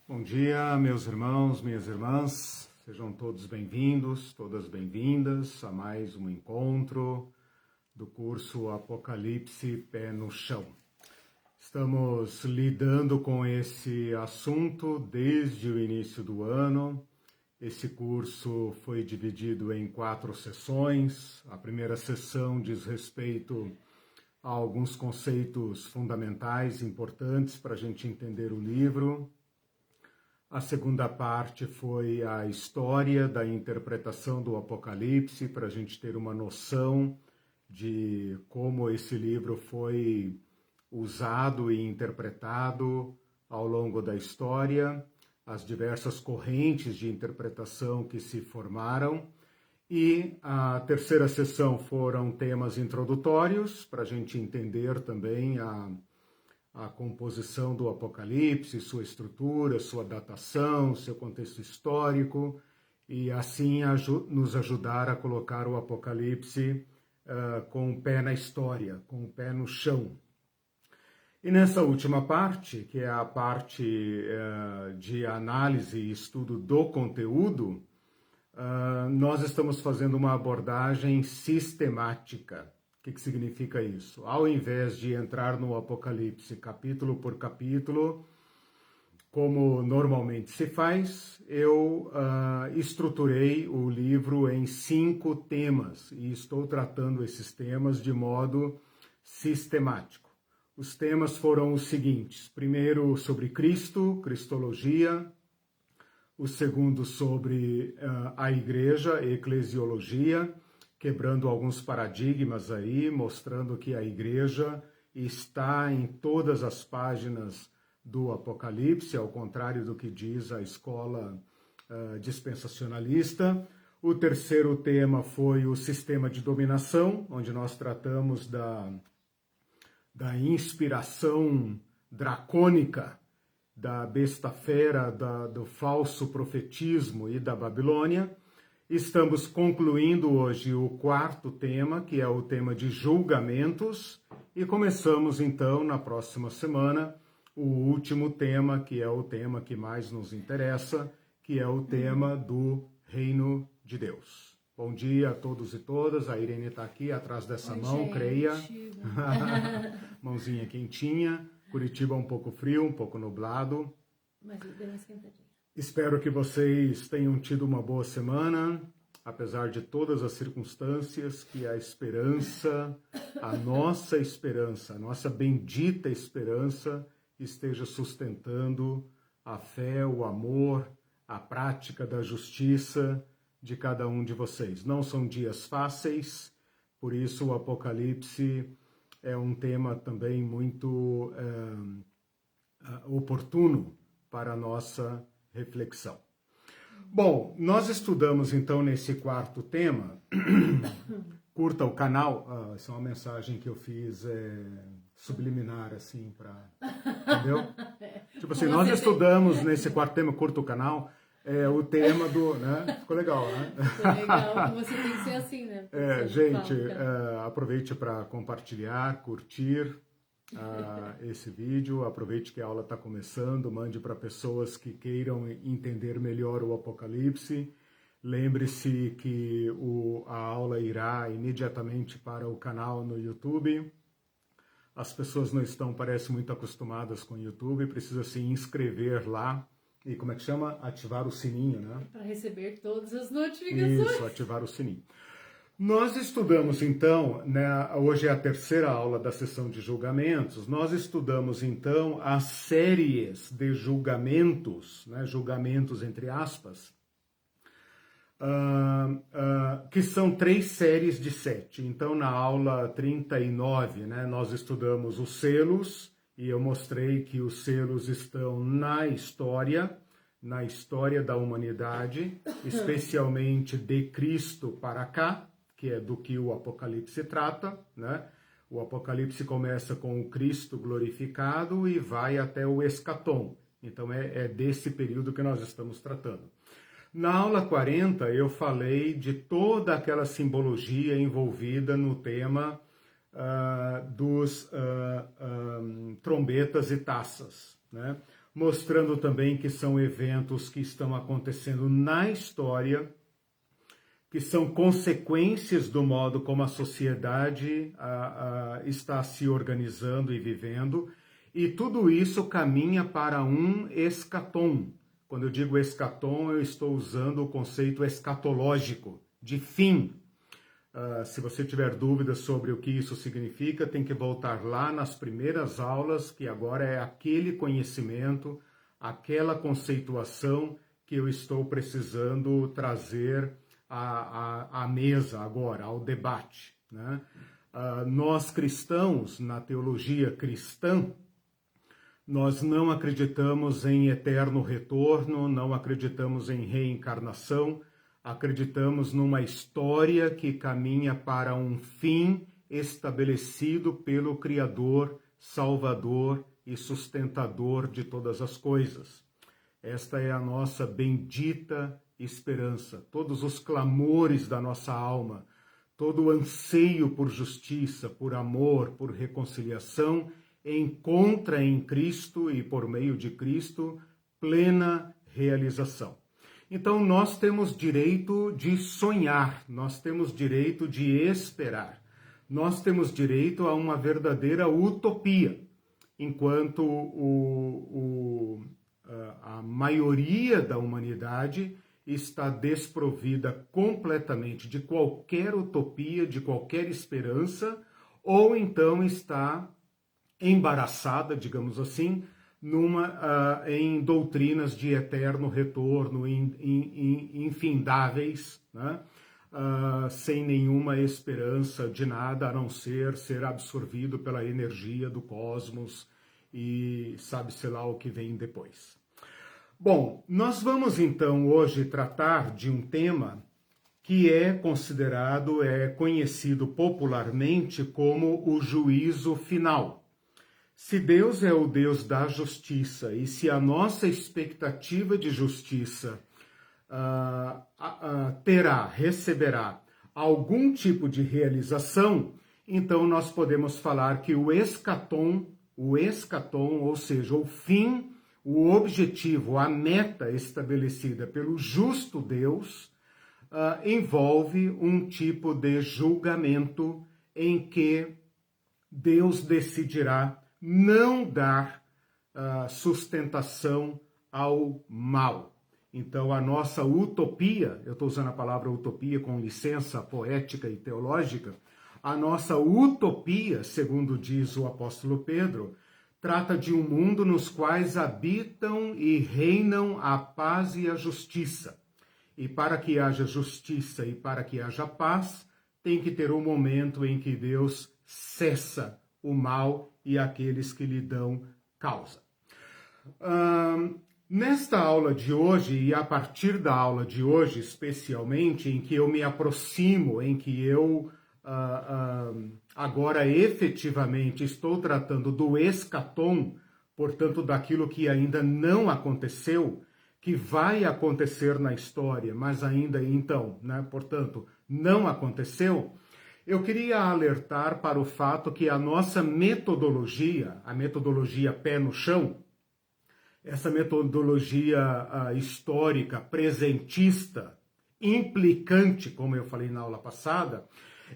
Bom dia, meus irmãos, minhas irmãs, sejam todos bem-vindos, todas bem-vindas a mais um encontro do curso Apocalipse Pé no Chão. Estamos lidando com esse assunto desde o início do ano. Esse curso foi dividido em 4 sessões. A primeira sessão diz respeito a alguns conceitos fundamentais, importantes para a gente entender o livro. A segunda parte foi a história da interpretação do Apocalipse, para a gente ter uma noção de como esse livro foi usado e interpretado ao longo da história, as diversas correntes de interpretação que se formaram. E a terceira sessão foram temas introdutórios, para a gente entender também a composição do Apocalipse, sua estrutura, sua datação, seu contexto histórico, e assim nos ajudar a colocar o Apocalipse com o pé na história, com o pé no chão. E nessa última parte, que é a parte de análise e estudo do conteúdo, nós estamos fazendo uma abordagem sistemática. O que significa isso? Ao invés de entrar no Apocalipse capítulo por capítulo, como normalmente se faz, eu estruturei o livro em 5 temas e estou tratando esses temas de modo sistemático. Os temas foram os seguintes: primeiro, sobre Cristo, Cristologia; o segundo, sobre a Igreja, Eclesiologia, quebrando alguns paradigmas aí, mostrando que a Igreja está em todas as páginas do Apocalipse, ao contrário do que diz a escola dispensacionalista. O terceiro tema foi o sistema de dominação, onde nós tratamos da inspiração dracônica da besta fera, do falso profetismo e da Babilônia. Estamos concluindo hoje o 4º tema, que é o tema de julgamentos, e começamos então na próxima semana o último tema, que é o tema que mais nos interessa, que é o tema do Reino de Deus. Bom dia a todos e todas. A Irene está aqui atrás dessa mão, gente. Creia. Mãozinha quentinha. Curitiba um pouco frio, um pouco nublado. Mas deu uma esquentadinha. Espero que vocês tenham tido uma boa semana, apesar de todas as circunstâncias, que a esperança, a nossa bendita esperança, esteja sustentando a fé, o amor, a prática da justiça de cada um de vocês. Não são dias fáceis, por isso o Apocalipse é um tema também muito oportuno para a nossa reflexão. Bom, nós estudamos então nesse 4º tema. Curta o canal. Essa é uma mensagem que eu fiz subliminar, assim, para... Entendeu? Tipo assim, nós estudamos nesse 4º tema, curta o canal, o tema do... né? Ficou legal, né? Ficou legal, você tem que ser assim, né? Gente, aproveite para compartilhar, curtir esse vídeo, aproveite que a aula está começando, mande para pessoas que queiram entender melhor o Apocalipse. Lembre-se que a aula irá imediatamente para o canal no YouTube. As pessoas não estão, parece, muito acostumadas com o YouTube, precisa se inscrever lá e, como é que chama? Ativar o sininho, né? Para receber todas as notificações. Isso, ativar o sininho. Nós estudamos, então, hoje é a 3ª aula da sessão de julgamentos, nós estudamos, então, as séries de julgamentos, né, julgamentos entre aspas, que são 3 séries de 7. Então, na aula 39, né, nós estudamos os selos, e eu mostrei que os selos estão na história da humanidade, especialmente de Cristo para cá, que é do que o Apocalipse trata, né? O Apocalipse começa com o Cristo glorificado e vai até o escatom. Então é desse período que nós estamos tratando. Na aula 40 eu falei de toda aquela simbologia envolvida no tema dos trombetas e taças, né? mostrando também que são eventos que estão acontecendo na história, que são consequências do modo como a sociedade está se organizando e vivendo, e tudo isso caminha para um escatom. Quando eu digo escatom, eu estou usando o conceito escatológico, de fim. Se você tiver dúvidas sobre o que isso significa, tem que voltar lá nas primeiras aulas, que agora é aquele conhecimento, aquela conceituação que eu estou precisando trazer à mesa agora, ao debate, né? Nós cristãos, na teologia cristã, nós não acreditamos em eterno retorno, não acreditamos em reencarnação, acreditamos numa história que caminha para um fim estabelecido pelo Criador, Salvador e sustentador de todas as coisas. Esta é a nossa bendita esperança. Todos os clamores da nossa alma, todo o anseio por justiça, por amor, por reconciliação, encontra em Cristo e por meio de Cristo plena realização. Então nós temos direito de sonhar, nós temos direito de esperar, nós temos direito a uma verdadeira utopia, enquanto a maioria da humanidade está desprovida completamente de qualquer utopia, de qualquer esperança, ou então está embaraçada, digamos assim, em doutrinas de eterno retorno, infindáveis, né? Sem nenhuma esperança de nada a não ser absorvido pela energia do cosmos e sabe-se lá o que vem depois. Bom, nós vamos então hoje tratar de um tema que é conhecido popularmente como o juízo final. Se Deus é o Deus da justiça e se a nossa expectativa de justiça receberá algum tipo de realização, então nós podemos falar que o escatom, ou seja, o fim, o objetivo, a meta estabelecida pelo justo Deus, envolve um tipo de julgamento em que Deus decidirá não dar sustentação ao mal. Então, a nossa utopia, eu estou usando a palavra utopia com licença poética e teológica, a nossa utopia, segundo diz o apóstolo Pedro, trata de um mundo nos quais habitam e reinam a paz e a justiça. E para que haja justiça e para que haja paz, tem que ter um momento em que Deus cessa o mal e aqueles que lhe dão causa. Nesta aula de hoje, e a partir da aula de hoje especialmente, em que eu me aproximo, em que eu agora efetivamente estou tratando do escatom, portanto daquilo que ainda não aconteceu, que vai acontecer na história, mas ainda então, né, portanto, não aconteceu, eu queria alertar para o fato que a nossa metodologia, a metodologia pé no chão, essa metodologia histórica, presentista, implicante, como eu falei na aula passada,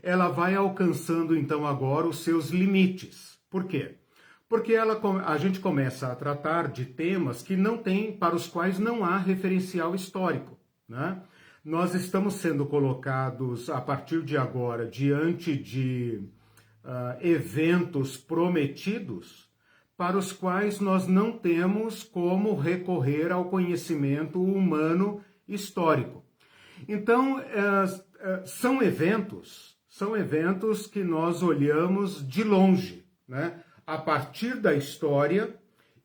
ela vai alcançando então agora os seus limites. Por quê? Porque a gente começa a tratar de temas para os quais não há referencial histórico, né? Nós estamos sendo colocados, a partir de agora, diante de eventos prometidos, para os quais nós não temos como recorrer ao conhecimento humano histórico. Então, são eventos que nós olhamos de longe, né? A partir da história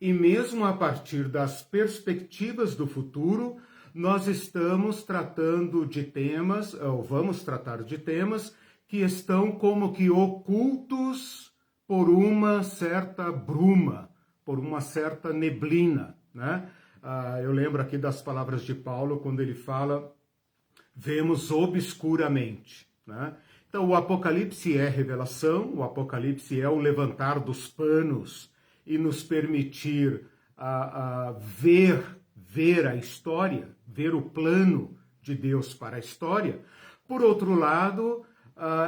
e mesmo a partir das perspectivas do futuro, nós estamos tratando de temas, ou vamos tratar de temas, que estão como que ocultos por uma certa bruma, por uma certa neblina, né? Eu lembro aqui das palavras de Paulo, quando ele fala, vemos obscuramente, né? Então, o Apocalipse é revelação, o Apocalipse é o levantar dos panos e nos permitir ver a história, ver o plano de Deus para a história. Por outro lado,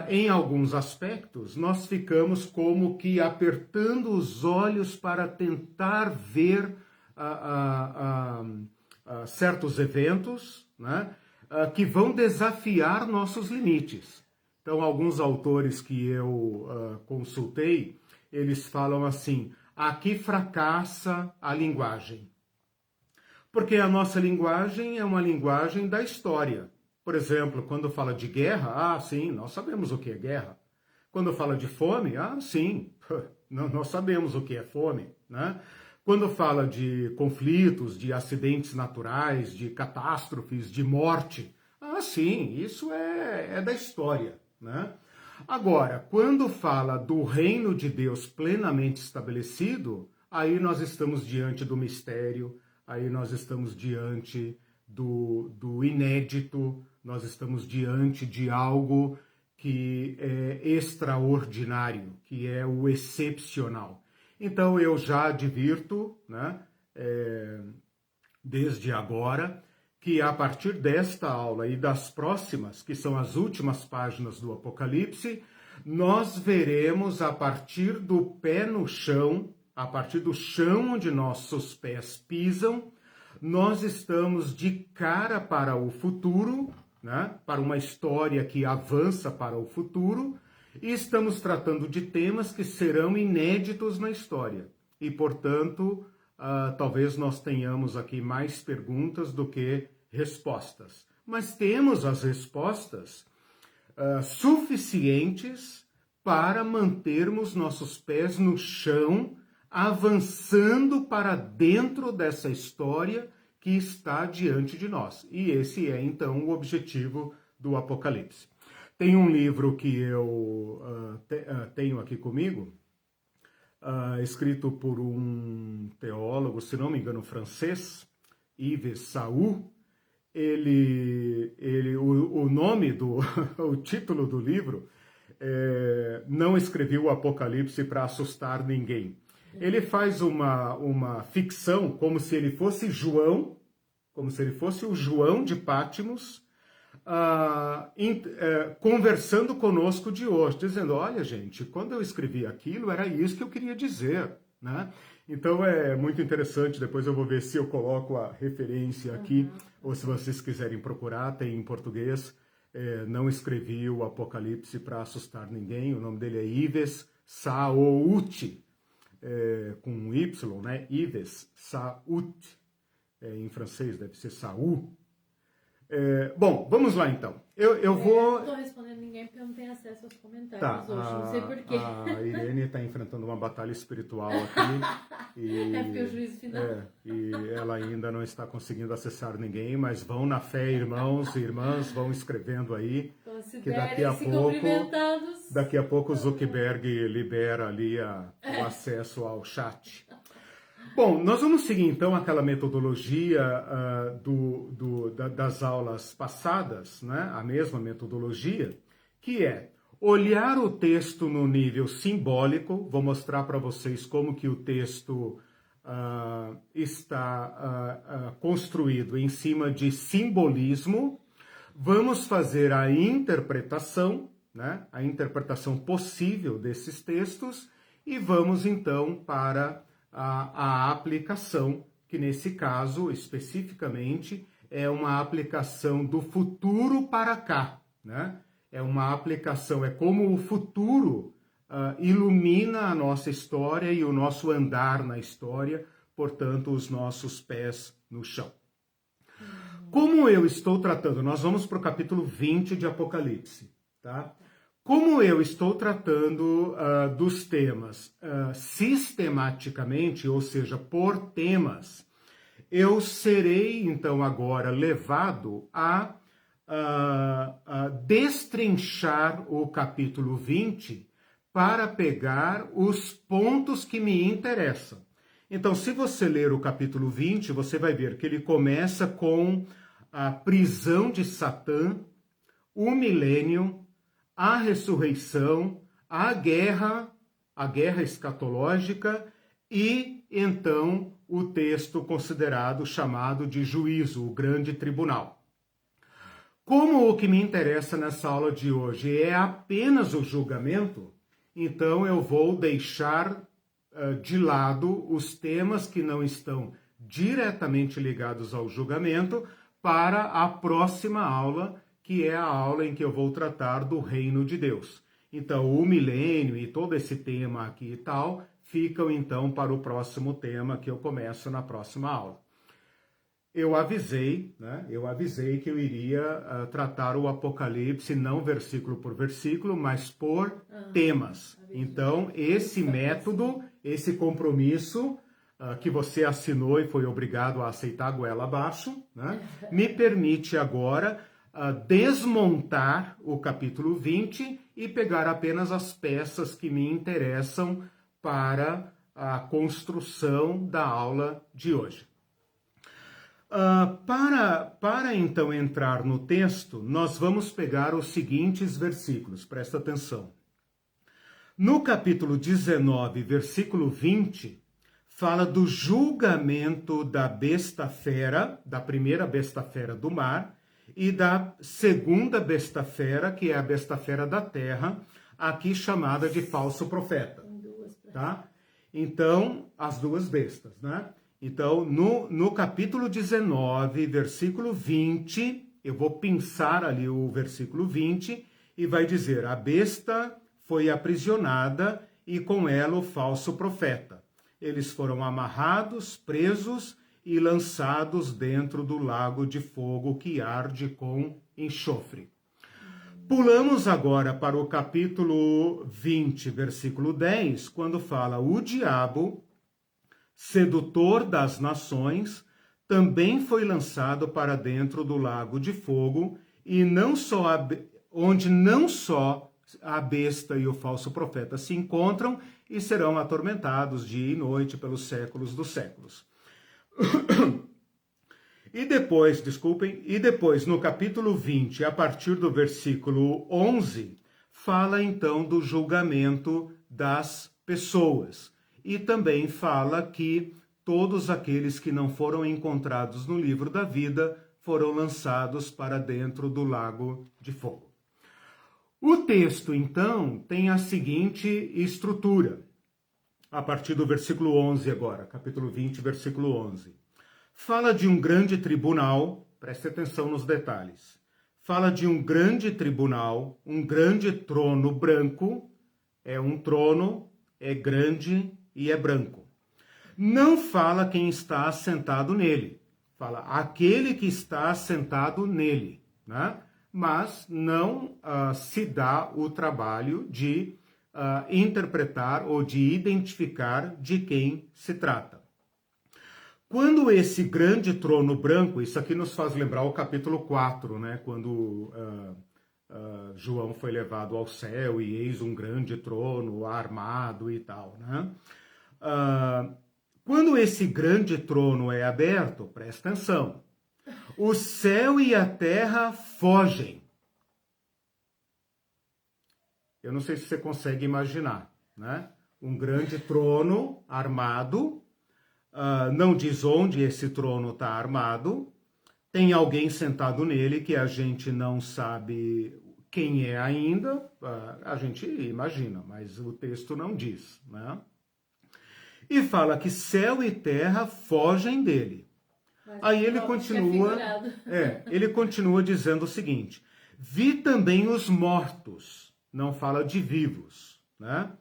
em alguns aspectos, nós ficamos como que apertando os olhos para tentar ver certos eventos, né, que vão desafiar nossos limites. Então, alguns autores que eu consultei, eles falam assim: aqui fracassa a linguagem. Porque a nossa linguagem é uma linguagem da história. Por exemplo, quando fala de guerra, sim, nós sabemos o que é guerra. Quando fala de fome, sim, nós sabemos o que é fome, né? Quando fala de conflitos, de acidentes naturais, de catástrofes, de morte, sim, isso é da história, né? Agora, quando fala do reino de Deus plenamente estabelecido, aí nós estamos diante do mistério, aí nós estamos diante do inédito, nós estamos diante de algo que é extraordinário, que é o excepcional. Então eu já advirto, né, desde agora, que a partir desta aula e das próximas, que são as últimas páginas do Apocalipse, nós veremos a partir do pé no chão, a partir do chão onde nossos pés pisam, nós estamos de cara para o futuro, né? Para uma história que avança para o futuro, e estamos tratando de temas que serão inéditos na história. E, portanto, talvez nós tenhamos aqui mais perguntas do que respostas. Mas temos as respostas suficientes para mantermos nossos pés no chão, avançando para dentro dessa história que está diante de nós. E esse é, então, o objetivo do Apocalipse. Tem um livro que eu tenho aqui comigo, escrito por um teólogo, se não me engano, francês, Yves Saul. O nome o título do livro Não Escrevi o Apocalipse para Assustar Ninguém. Ele faz uma ficção como se ele fosse João, como se ele fosse o João de Pátimos, conversando conosco de hoje, dizendo: olha, gente, quando eu escrevi aquilo, era isso que eu queria dizer, né? Então é muito interessante. Depois eu vou ver se eu coloco a referência aqui, ou se vocês quiserem procurar, tem em português. Não escrevi o Apocalipse para assustar ninguém. O nome dele é Yves Saul, com um Y, né? Yves Saul. Em francês deve ser Saul. Bom, vamos lá então. Eu vou... Não estou respondendo ninguém porque eu não tenho acesso aos comentários hoje, não sei porquê. A Irene está enfrentando uma batalha espiritual aqui. É porque o juízo final. E ela ainda não está conseguindo acessar ninguém, mas vão na fé, irmãos e irmãs, vão escrevendo aí. Que daqui a pouco o Zuckerberg libera ali o acesso ao chat. Bom, nós vamos seguir então aquela metodologia das aulas passadas, né? A mesma metodologia, que é olhar o texto no nível simbólico. Vou mostrar para vocês como que o texto está construído em cima de simbolismo. Vamos fazer a interpretação, né? A interpretação possível desses textos, e vamos então para a aplicação, que nesse caso, especificamente, é uma aplicação do futuro para cá, né? É uma aplicação, é como o futuro ilumina a nossa história e o nosso andar na história, portanto, os nossos pés no chão. Como eu estou tratando, nós vamos para o capítulo 20 de Apocalipse, tá? Como eu estou tratando dos temas sistematicamente, ou seja, por temas, eu serei, então, agora levado a destrinchar o capítulo 20 para pegar os pontos que me interessam. Então, se você ler o capítulo 20, você vai ver que ele começa com a prisão de Satã, o milênio, a ressurreição, a guerra escatológica e, então, o texto considerado, chamado de juízo, o grande tribunal. Como o que me interessa nessa aula de hoje é apenas o julgamento, então eu vou deixar de lado os temas que não estão diretamente ligados ao julgamento para a próxima aula, que é a aula em que eu vou tratar do reino de Deus. Então, o milênio e todo esse tema aqui e tal ficam então para o próximo tema que eu começo na próxima aula. Eu avisei que eu iria tratar o Apocalipse não versículo por versículo, mas por temas. Então, esse método, esse compromisso que você assinou e foi obrigado a aceitar goela abaixo, né, me permite agora desmontar o capítulo 20 e pegar apenas as peças que me interessam para a construção da aula de hoje. Para então entrar no texto, nós vamos pegar os seguintes versículos, presta atenção. No capítulo 19, versículo 20, fala do julgamento da besta fera, da primeira besta fera do mar, e da segunda besta fera, que é a besta fera da terra, aqui chamada de falso profeta. Tá? Então, as duas bestas, né? Então, no capítulo 19, versículo 20, eu vou pinçar ali o versículo 20, e vai dizer, a besta foi aprisionada e com ela o falso profeta. Eles foram amarrados, presos e lançados dentro do lago de fogo que arde com enxofre. Pulamos agora para o capítulo 20, versículo 10, quando fala o diabo, sedutor das nações, também foi lançado para dentro do lago de fogo, e onde não só a besta e o falso profeta se encontram e serão atormentados dia e noite pelos séculos dos séculos. E depois no capítulo 20, a partir do versículo 11, fala então do julgamento das pessoas. E também fala que todos aqueles que não foram encontrados no livro da vida foram lançados para dentro do lago de fogo. O texto, então, tem a seguinte estrutura. A partir do versículo 11 agora, capítulo 20, versículo 11. Fala de um grande tribunal, preste atenção nos detalhes. Fala de um grande tribunal, um grande trono branco, é um trono, é grande e é branco. Não fala quem está assentado nele, fala aquele que está assentado nele, né? Mas não se dá o trabalho de interpretar ou de identificar de quem se trata. Quando esse grande trono branco, isso aqui nos faz lembrar o capítulo 4, né? Quando João foi levado ao céu e eis um grande trono armado e tal, né? Quando esse grande trono é aberto, presta atenção, o céu e a terra fogem. Eu não sei se você consegue imaginar, né? Um grande trono armado, não diz onde esse trono está armado, tem alguém sentado nele que a gente não sabe quem é ainda, a gente imagina, mas o texto não diz, né? E fala que céu e terra fogem dele. Aí ele continua dizendo o seguinte, vi também os mortos, não fala de vivos, né?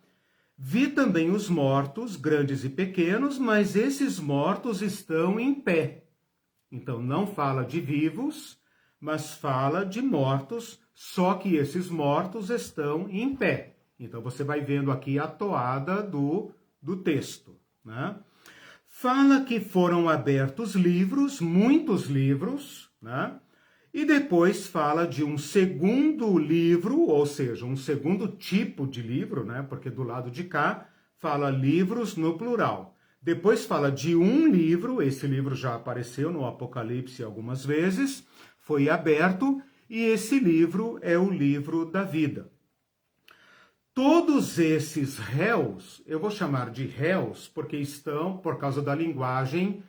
Vi também os mortos, grandes e pequenos, mas esses mortos estão em pé. Então não fala de vivos, mas fala de mortos, só que esses mortos estão em pé. Então você vai vendo aqui a toada do texto, né? Fala que foram abertos livros, muitos livros, né? E depois fala de um segundo livro, ou seja, um segundo tipo de livro, né? Porque do lado de cá fala livros no plural. Depois fala de um livro, esse livro já apareceu no Apocalipse algumas vezes, foi aberto, e esse livro é o livro da vida. Todos esses réus, eu vou chamar de réus porque estão por causa da linguagem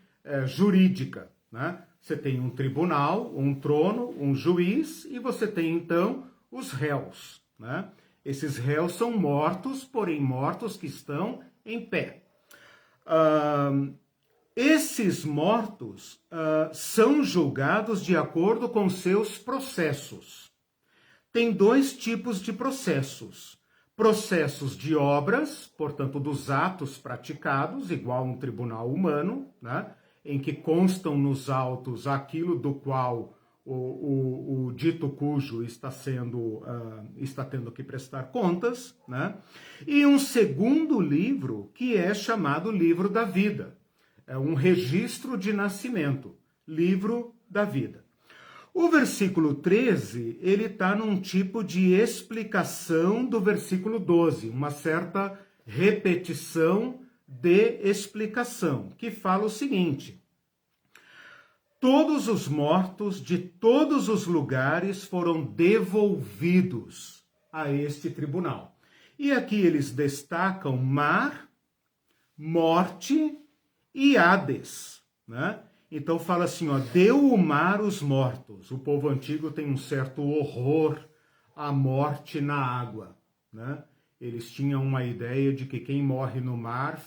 jurídica, né? Você tem um tribunal, um trono, um juiz e você tem então os réus, né? Esses réus são mortos, porém mortos que estão em pé. Esses mortos são julgados de acordo com seus processos. Tem dois tipos de processos. Processos de obras, portanto, dos atos praticados, igual um tribunal humano, né, em que constam nos autos aquilo do qual o dito cujo está tendo que prestar contas, né? E um segundo livro que é chamado Livro da Vida. É um registro de nascimento, Livro da Vida. O versículo 13, ele está num tipo de explicação do versículo 12, uma certa repetição de explicação, que fala o seguinte: todos os mortos de todos os lugares foram devolvidos a este tribunal. E aqui eles destacam mar, morte e Hades, né? Então fala assim, ó, deu o mar os mortos. O povo antigo tem um certo horror à morte na água, né? Eles tinham uma ideia de que quem morre no mar,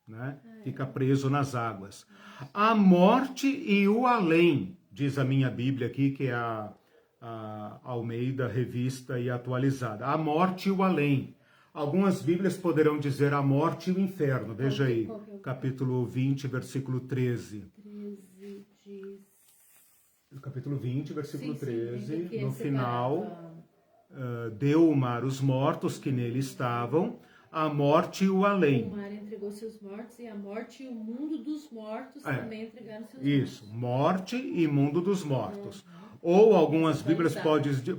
né? Fica preso nas águas. A morte e o além, diz a minha Bíblia aqui, que é a Almeida Revista e Atualizada. A morte e o além. Algumas Bíblias poderão dizer a morte e o inferno. Veja aí, capítulo 20, versículo 13. Capítulo 20, versículo 13, no final, deu o mar os mortos que nele estavam, a morte e o além. O mar entregou seus mortos e a morte e o mundo dos mortos também entregaram seus mortos. Isso, morte e mundo dos mortos. Ou algumas Bíblias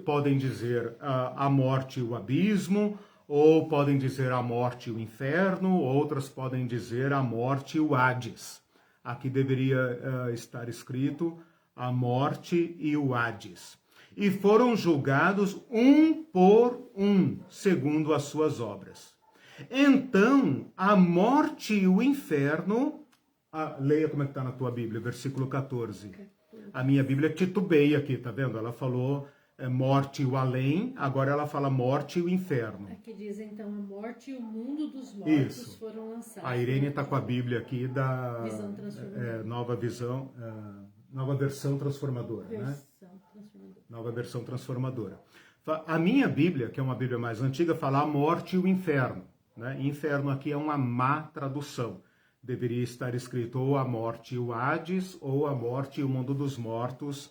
podem dizer a morte e o abismo, ou podem dizer a morte e o inferno, outras podem dizer a morte e o Hades. Aqui deveria estar escrito a morte e o Hades. E foram julgados um por um, segundo as suas obras. Então, a morte e o inferno... leia como é que está na tua Bíblia, versículo 14. A minha Bíblia titubeia aqui, tá vendo? Ela falou... morte e o além, agora ela fala morte e o inferno. Aqui diz então a morte e o mundo dos mortos foram lançados. A Irene está com a Bíblia aqui da Visão Transformadora. Nova Versão Transformadora, né? Nova Versão Transformadora. A minha Bíblia, que é uma Bíblia mais antiga, fala a morte e o inferno, né? Inferno aqui é uma má tradução. Deveria estar escrito ou a morte e o Hades, ou a morte e o mundo dos mortos.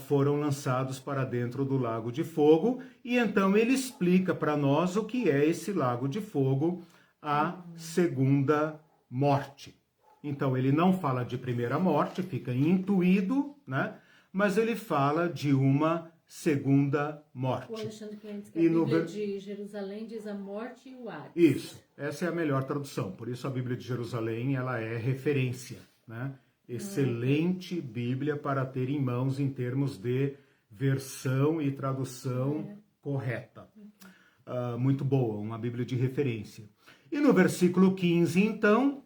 Foram lançados para dentro do lago de fogo, e então ele explica para nós o que é esse lago de fogo, a segunda morte. Então ele não fala de primeira morte, fica intuído, né? Mas ele fala de uma segunda morte. O Alexandre Clentes, que a Bíblia de Jerusalém diz a morte e o Hades. Isso, essa é a melhor tradução, por isso a Bíblia de Jerusalém ela é referência, né? Excelente Bíblia para ter em mãos em termos de versão e tradução correta. Muito boa, uma Bíblia de referência. E no versículo 15, então,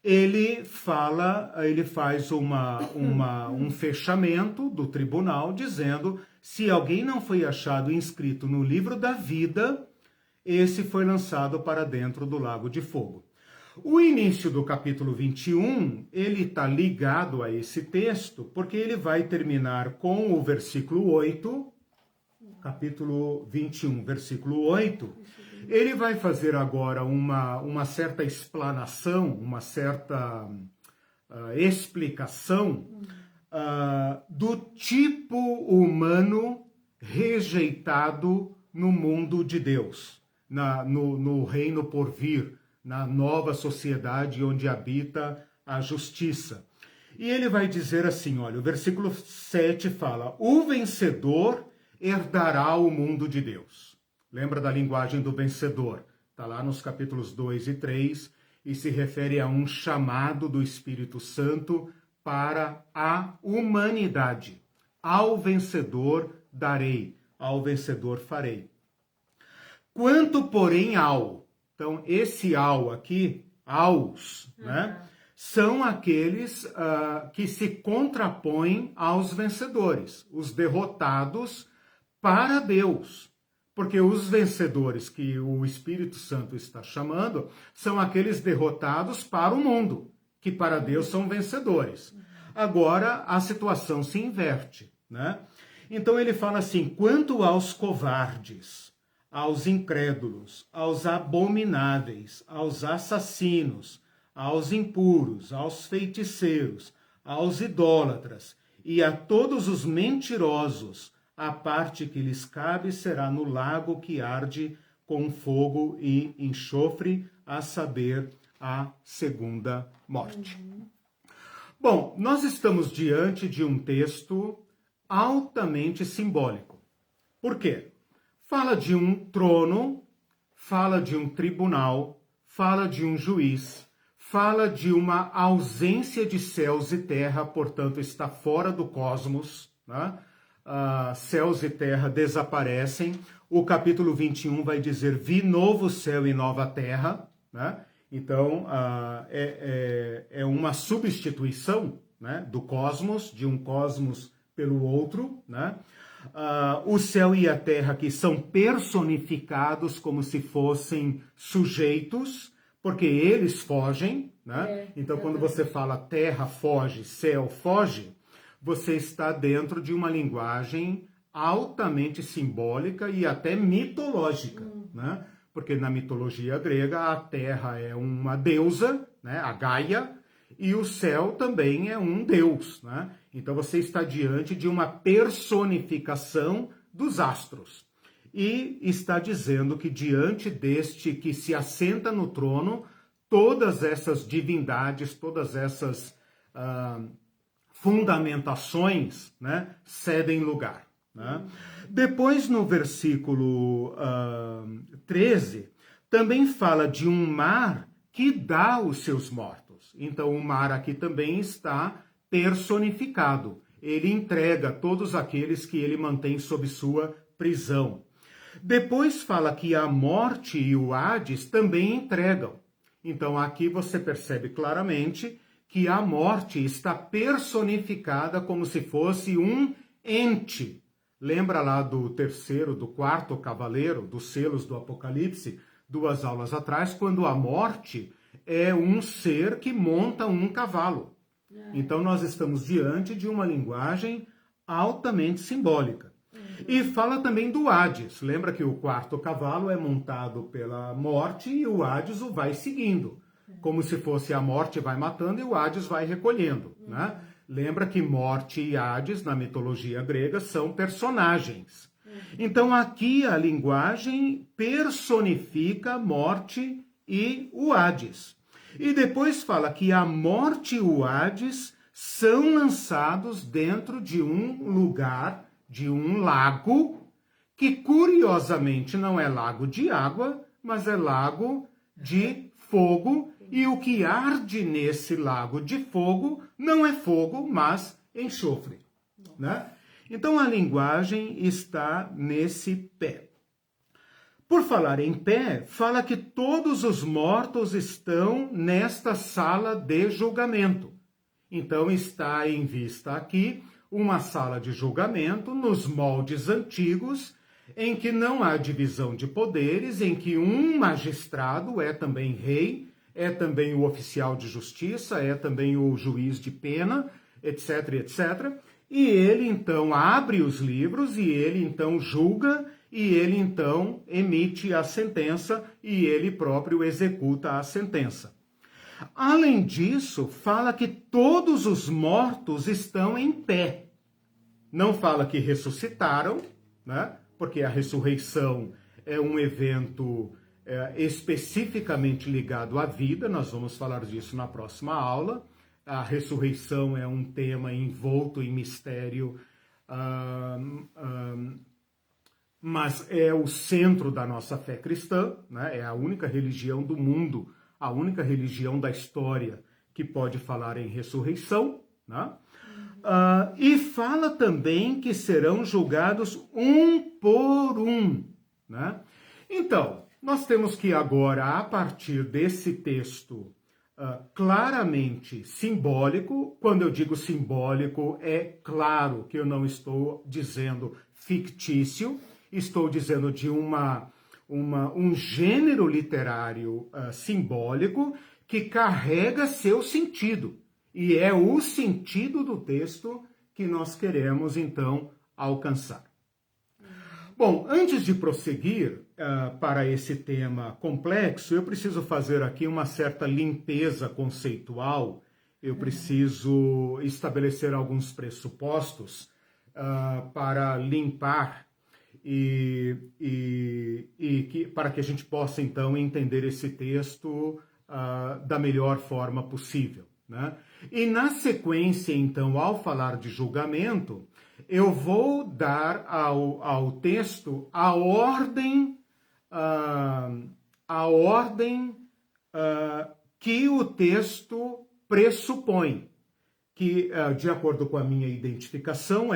ele faz um fechamento do tribunal, dizendo, se alguém não foi achado inscrito no livro da vida, esse foi lançado para dentro do lago de fogo. O início do capítulo 21, ele está ligado a esse texto, porque ele vai terminar com o versículo 8, capítulo 21, versículo 8. Ele vai fazer agora uma certa explanação, uma certa explicação do tipo humano rejeitado no mundo de Deus, no reino por vir, na nova sociedade onde habita a justiça. E ele vai dizer assim, olha, o versículo 7 fala, o vencedor herdará o mundo de Deus. Lembra da linguagem do vencedor? Está lá nos capítulos 2 e 3, e se refere a um chamado do Espírito Santo para a humanidade. Ao vencedor darei, ao vencedor farei. Quanto, porém, ao. Então, esse ao aqui, aos, né? São aqueles que se contrapõem aos vencedores, os derrotados para Deus. Porque os vencedores que o Espírito Santo está chamando são aqueles derrotados para o mundo, que para Deus são vencedores. Agora a situação se inverte, né? Então ele fala assim: quanto aos covardes, aos incrédulos, aos abomináveis, aos assassinos, aos impuros, aos feiticeiros, aos idólatras e a todos os mentirosos, a parte que lhes cabe será no lago que arde com fogo e enxofre, a saber, a segunda morte. Bom, nós estamos diante de um texto altamente simbólico. Por quê? Fala de um trono, fala de um tribunal, fala de um juiz, fala de uma ausência de céus e terra, portanto está fora do cosmos, né? Céus e terra desaparecem. O capítulo 21 vai dizer: vi novo céu e nova terra, né? Então é uma substituição, né, do cosmos, de um cosmos pelo outro, né? O céu e a terra que são personificados como se fossem sujeitos, porque eles fogem, né? Então quando você fala terra foge, céu foge, você está dentro de uma linguagem altamente simbólica e até mitológica, né? Porque na mitologia grega a terra é uma deusa, né? A Gaia, e o céu também é um deus, né? Então você está diante de uma personificação dos astros. E está dizendo que diante deste que se assenta no trono, todas essas divindades, todas essas fundamentações, né, cedem lugar, né? Depois, no versículo 13, também fala de um mar que dá os seus mortos. Então, o mar aqui também está personificado. Ele entrega todos aqueles que ele mantém sob sua prisão. Depois fala que a morte e o Hades também entregam. Então, aqui você percebe claramente que a morte está personificada como se fosse um ente. Lembra lá do quarto cavaleiro, dos selos do Apocalipse, 2 aulas atrás, quando a morte é um ser que monta um cavalo. Então nós estamos diante de uma linguagem altamente simbólica. E fala também do Hades. Lembra que o quarto cavalo é montado pela morte e o Hades o vai seguindo. Como se fosse a morte vai matando e o Hades vai recolhendo, né? Lembra que morte e Hades, na mitologia grega, são personagens. Então aqui a linguagem personifica a morte e o Hades. E depois fala que a morte e o Hades são lançados dentro de um lugar, de um lago, que curiosamente não é lago de água, mas é lago de fogo, e o que arde nesse lago de fogo não é fogo, mas enxofre, né? Então a linguagem está nesse pé. Por falar em pé, fala que todos os mortos estão nesta sala de julgamento. Então está em vista aqui uma sala de julgamento nos moldes antigos, em que não há divisão de poderes, em que um magistrado é também rei, é também o oficial de justiça, é também o juiz de pena, etc, etc. E ele então abre os livros, e ele então julga, e ele então emite a sentença, e ele próprio executa a sentença. Além disso, fala que todos os mortos estão em pé. Não fala que ressuscitaram, né? Porque a ressurreição é um evento especificamente ligado à vida. Nós vamos falar disso na próxima aula. A ressurreição é um tema envolto em mistério, mas é o centro da nossa fé cristã, né? É a única religião do mundo, a única religião da história que pode falar em ressurreição, né? E fala também que serão julgados um por um, né? Então, nós temos que agora, a partir desse texto claramente simbólico, quando eu digo simbólico, é claro que eu não estou dizendo fictício, estou dizendo de um gênero literário simbólico que carrega seu sentido. E é o sentido do texto que nós queremos, então, alcançar. Bom, antes de prosseguir para esse tema complexo, eu preciso fazer aqui uma certa limpeza conceitual, eu preciso estabelecer alguns pressupostos para limpar para que a gente possa, então, entender esse texto da melhor forma possível, né? E na sequência, então, ao falar de julgamento, eu vou dar ao texto a ordem que o texto pressupõe, que, de acordo com a minha identificação,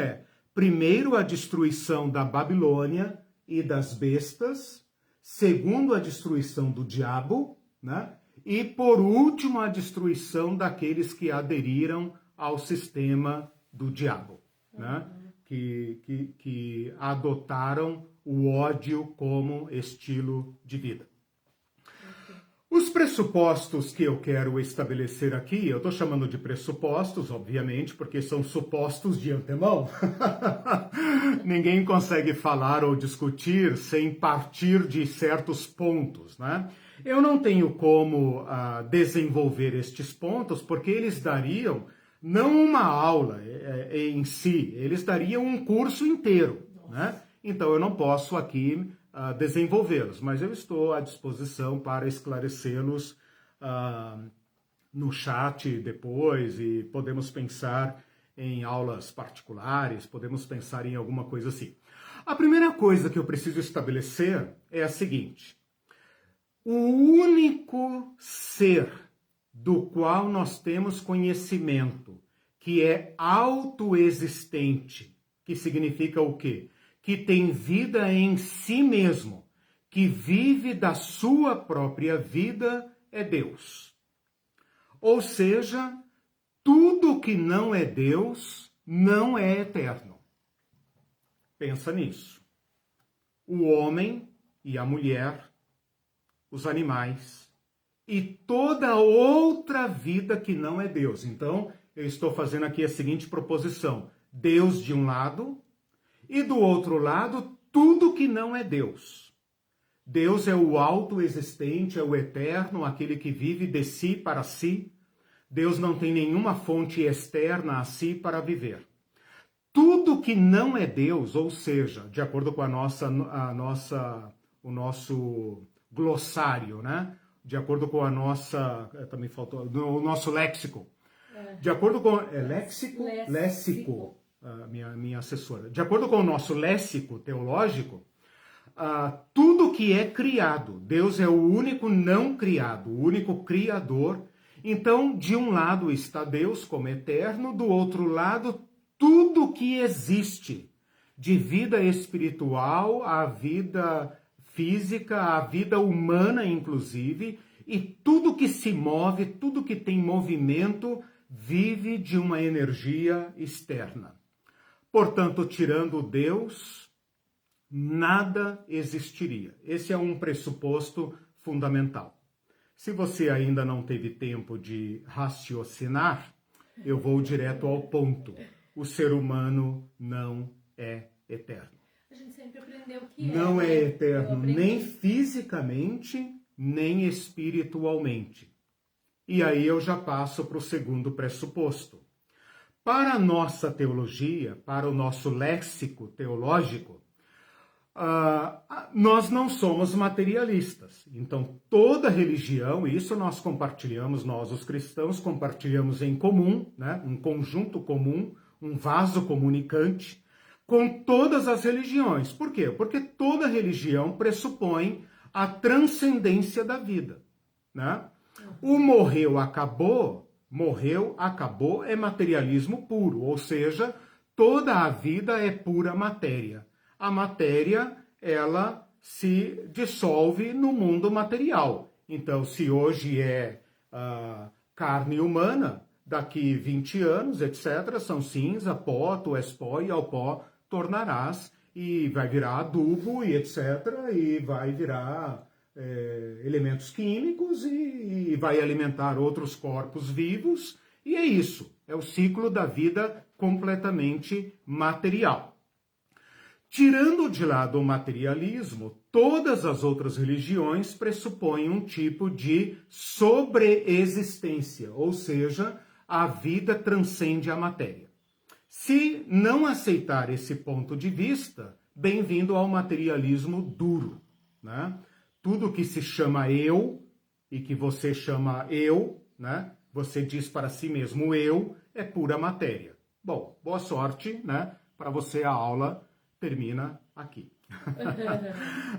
primeiro a destruição da Babilônia e das bestas, segundo a destruição do diabo, né? E por último a destruição daqueles que aderiram ao sistema do diabo, né? Que adotaram o ódio como estilo de vida. Os pressupostos que eu quero estabelecer aqui, eu estou chamando de pressupostos, obviamente, porque são supostos de antemão. Ninguém consegue falar ou discutir sem partir de certos pontos, né? Eu não tenho como desenvolver estes pontos, porque eles dariam não uma aula em si, eles dariam um curso inteiro, né? Então eu não posso aqui desenvolvê-los, mas eu estou à disposição para esclarecê-los no chat depois, e podemos pensar em aulas particulares, podemos pensar em alguma coisa assim. A primeira coisa que eu preciso estabelecer é a seguinte: o único ser do qual nós temos conhecimento, que é autoexistente, que significa o quê? Que tem vida em si mesmo, que vive da sua própria vida, é Deus. Ou seja, tudo que não é Deus não é eterno. Pensa nisso. O homem e a mulher, os animais e toda outra vida que não é Deus. Então, eu estou fazendo aqui a seguinte proposição: Deus de um lado e do outro lado tudo que não é Deus. Deus é o autoexistente, é o eterno, aquele que vive de si para si. Deus não tem nenhuma fonte externa a si para viver. Tudo que não é Deus, ou seja, de acordo com o nosso glossário, né? De acordo com a nossa, também faltou, o nosso léxico. De acordo com léxico, minha assessora. De acordo com o nosso léxico teológico, tudo que é criado, Deus é o único não criado, o único criador. Então, de um lado está Deus como eterno, do outro lado, tudo que existe, de vida espiritual, a vida física, a vida humana, inclusive, e tudo que se move, tudo que tem movimento, vive de uma energia externa. Portanto, tirando Deus, nada existiria. Esse é um pressuposto fundamental. Se você ainda não teve tempo de raciocinar, eu vou direto ao ponto. O ser humano não é eterno. A gente sempre aprendeu que não é eterno nem fisicamente, nem espiritualmente. E aí eu já passo para o segundo pressuposto. Para a nossa teologia, para o nosso léxico teológico, nós não somos materialistas. Então, toda religião, isso nós compartilhamos, nós os cristãos compartilhamos em comum, né? Um conjunto comum, um vaso comunicante, com todas as religiões. Por quê? Porque toda religião pressupõe a transcendência da vida, né? O morreu, acabou é materialismo puro, ou seja, toda a vida é pura matéria. A matéria, ela se dissolve no mundo material. Então, se hoje é carne humana, daqui 20 anos, etc., são cinza, pó, tu és pó e ao pó tornarás, e vai virar adubo e etc., e vai virar elementos químicos e vai alimentar outros corpos vivos, e é isso, é o ciclo da vida completamente material. Tirando de lado o materialismo, todas as outras religiões pressupõem um tipo de sobreexistência, ou seja, a vida transcende a matéria. Se não aceitar esse ponto de vista, bem-vindo ao materialismo duro, né? Tudo que se chama eu e que você chama eu, né? Você diz para si mesmo eu, é pura matéria. Bom, boa sorte, né? Para você a aula termina aqui.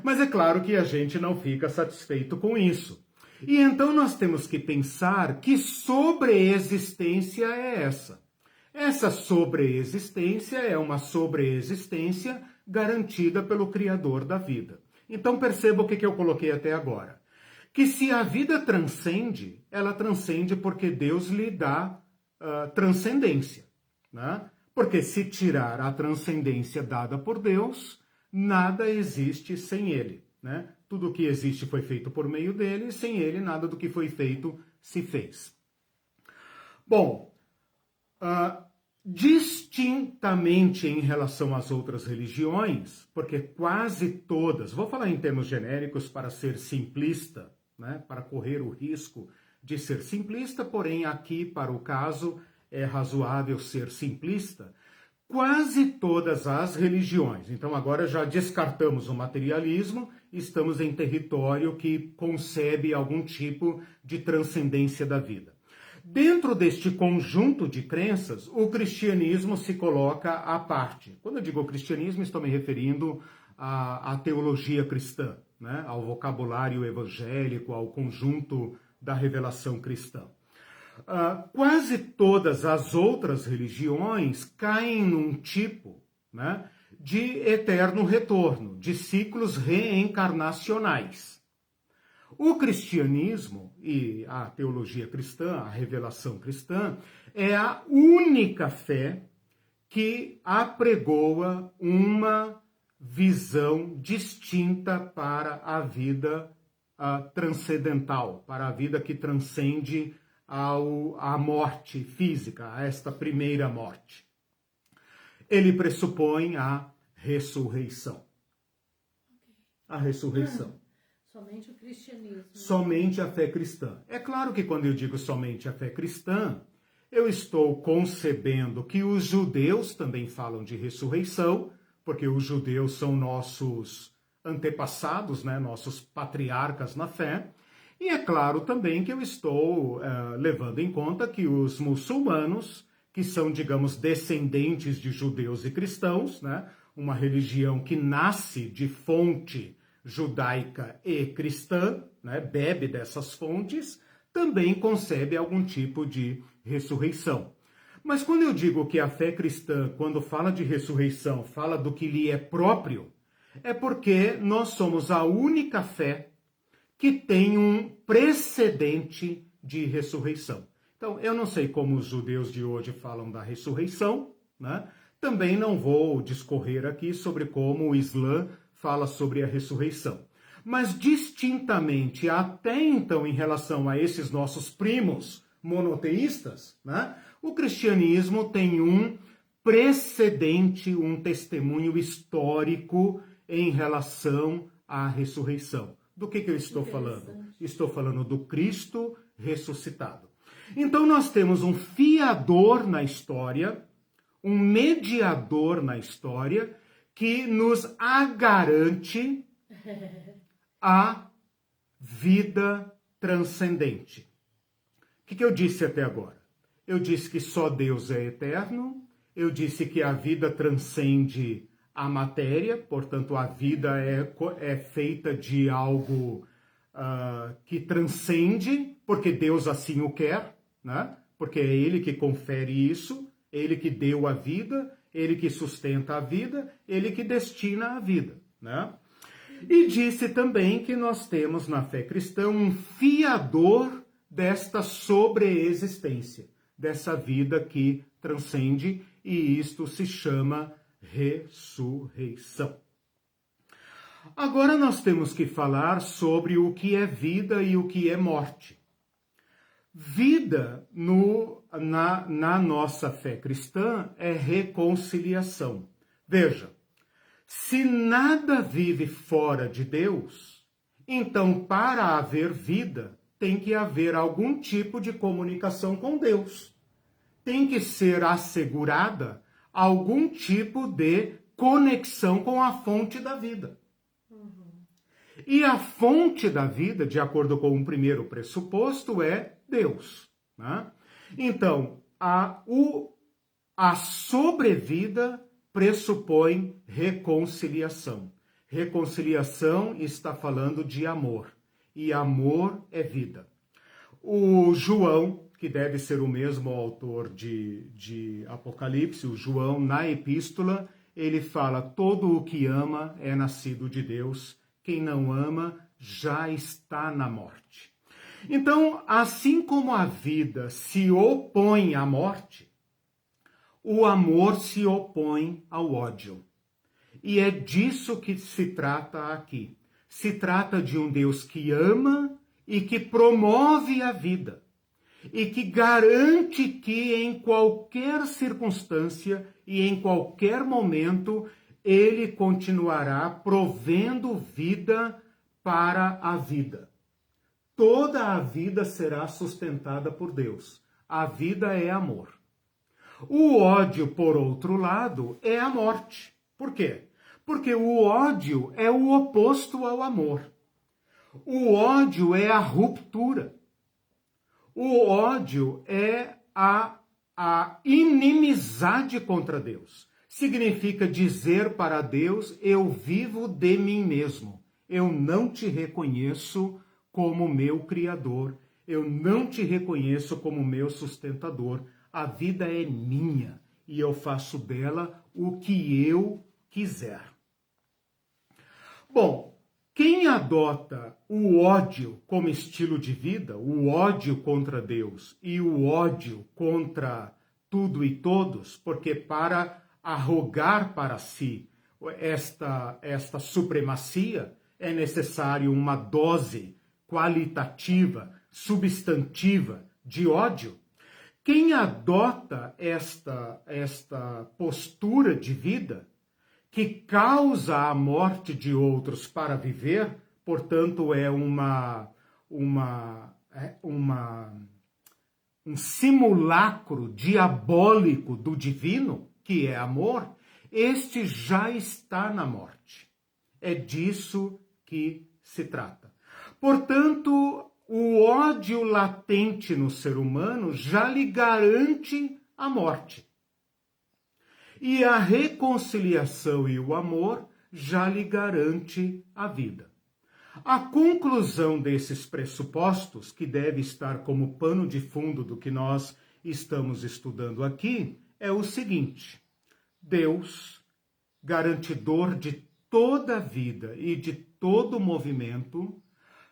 Mas é claro que a gente não fica satisfeito com isso. E então nós temos que pensar que sobreexistência é essa. Essa sobreexistência é uma sobreexistência garantida pelo Criador da vida. Então perceba o que eu coloquei até agora. Que se a vida transcende, ela transcende porque Deus lhe dá transcendência, né? Porque se tirar a transcendência dada por Deus, nada existe sem ele, né? Tudo o que existe foi feito por meio dele, e sem ele nada do que foi feito se fez. Bom, distintamente em relação às outras religiões, porque quase todas, vou falar em termos genéricos para ser simplista, né? Para correr o risco de ser simplista, porém aqui para o caso é razoável ser simplista, quase todas as religiões. Então agora já descartamos o materialismo, estamos em território que concebe algum tipo de transcendência da vida. Dentro deste conjunto de crenças, o cristianismo se coloca à parte. Quando eu digo cristianismo, estou me referindo à teologia cristã, né? Ao vocabulário evangélico, ao conjunto da revelação cristã. Quase todas as outras religiões caem num tipo, né, de eterno retorno, de ciclos reencarnacionais. O cristianismo e a teologia cristã, a revelação cristã, é a única fé que apregoa uma visão distinta para a vida transcendental, para a vida que transcende à morte física, a esta primeira morte. Ele pressupõe a ressurreição. A ressurreição. Somente o cristianismo. Somente a fé cristã. É claro que quando eu digo somente a fé cristã, eu estou concebendo que os judeus também falam de ressurreição, porque os judeus são nossos antepassados, né, nossos patriarcas na fé. E é claro também que eu estou levando em conta que os muçulmanos, que são, digamos, descendentes de judeus e cristãos, né, uma religião que nasce de fonte judaica e cristã, né, bebe dessas fontes, também concebe algum tipo de ressurreição. Mas quando eu digo que a fé cristã, quando fala de ressurreição, fala do que lhe é próprio, é porque nós somos a única fé que tem um precedente de ressurreição. Então, eu não sei como os judeus de hoje falam da ressurreição, né? Também não vou discorrer aqui sobre como o Islã fala sobre a ressurreição. Mas distintamente, até então, em relação a esses nossos primos monoteístas, né? O cristianismo tem um precedente, um testemunho histórico em relação à ressurreição. Do que eu estou falando? Estou falando do Cristo ressuscitado. Então nós temos um fiador na história, um mediador na história, que nos garante a vida transcendente. O que eu disse até agora? Eu disse que só Deus é eterno, eu disse que a vida transcende a matéria, portanto a vida é feita de algo que transcende, porque Deus assim o quer, né? Porque é Ele que confere isso, Ele que deu a vida, Ele que sustenta a vida, Ele que destina a vida, né? E disse também que nós temos na fé cristã um fiador desta sobreexistência, dessa vida que transcende, e isto se chama ressurreição. Agora nós temos que falar sobre o que é vida e o que é morte. Vida na nossa fé cristã é reconciliação. Veja, se nada vive fora de Deus, então para haver vida tem que haver algum tipo de comunicação com Deus. Tem que ser assegurada algum tipo de conexão com a fonte da vida. E a fonte da vida, de acordo com o primeiro pressuposto, é Deus. Né? Então, a sobrevida pressupõe reconciliação. Reconciliação está falando de amor. E amor é vida. O João, que deve ser o mesmo autor de Apocalipse, o João, na epístola, ele fala: todo o que ama é nascido de Deus. Quem não ama já está na morte. Então, assim como a vida se opõe à morte, o amor se opõe ao ódio. E é disso que se trata aqui. Se trata de um Deus que ama e que promove a vida. E que garante que em qualquer circunstância e em qualquer momento ele continuará provendo vida para a vida. Toda a vida será sustentada por Deus. A vida é amor. O ódio, por outro lado, é a morte. Por quê? Porque o ódio é o oposto ao amor. O ódio é a ruptura. O ódio é a inimizade contra Deus. Significa dizer para Deus: eu vivo de mim mesmo. Eu não te reconheço como meu Criador. Eu não te reconheço como meu sustentador. A vida é minha e eu faço dela o que eu quiser. Bom, quem adota o ódio como estilo de vida, o ódio contra Deus e o ódio contra tudo e todos, porque para arrogar para si esta supremacia é necessário uma dose qualitativa, substantiva de ódio. Quem adota esta postura de vida, que causa a morte de outros para viver, portanto é um simulacro diabólico do divino, que é amor, este já está na morte. É disso que se trata. Portanto, o ódio latente no ser humano já lhe garante a morte. E a reconciliação e o amor já lhe garante a vida. A conclusão desses pressupostos, que deve estar como pano de fundo do que nós estamos estudando aqui, é o seguinte: Deus, garantidor de toda a vida e de todo movimento,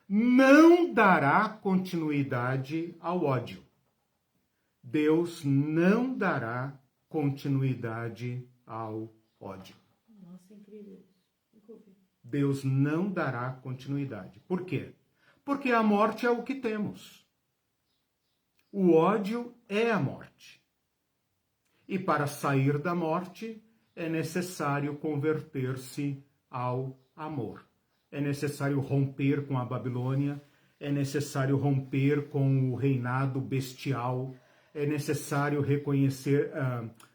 não dará continuidade ao ódio. Deus não dará continuidade ao ódio. Nossa, incrível. Deus não dará continuidade. Por quê? Porque a morte é o que temos. O ódio é a morte. E para sair da morte é necessário converter-se ao amor. É necessário romper com a Babilônia, é necessário romper com o reinado bestial, é necessário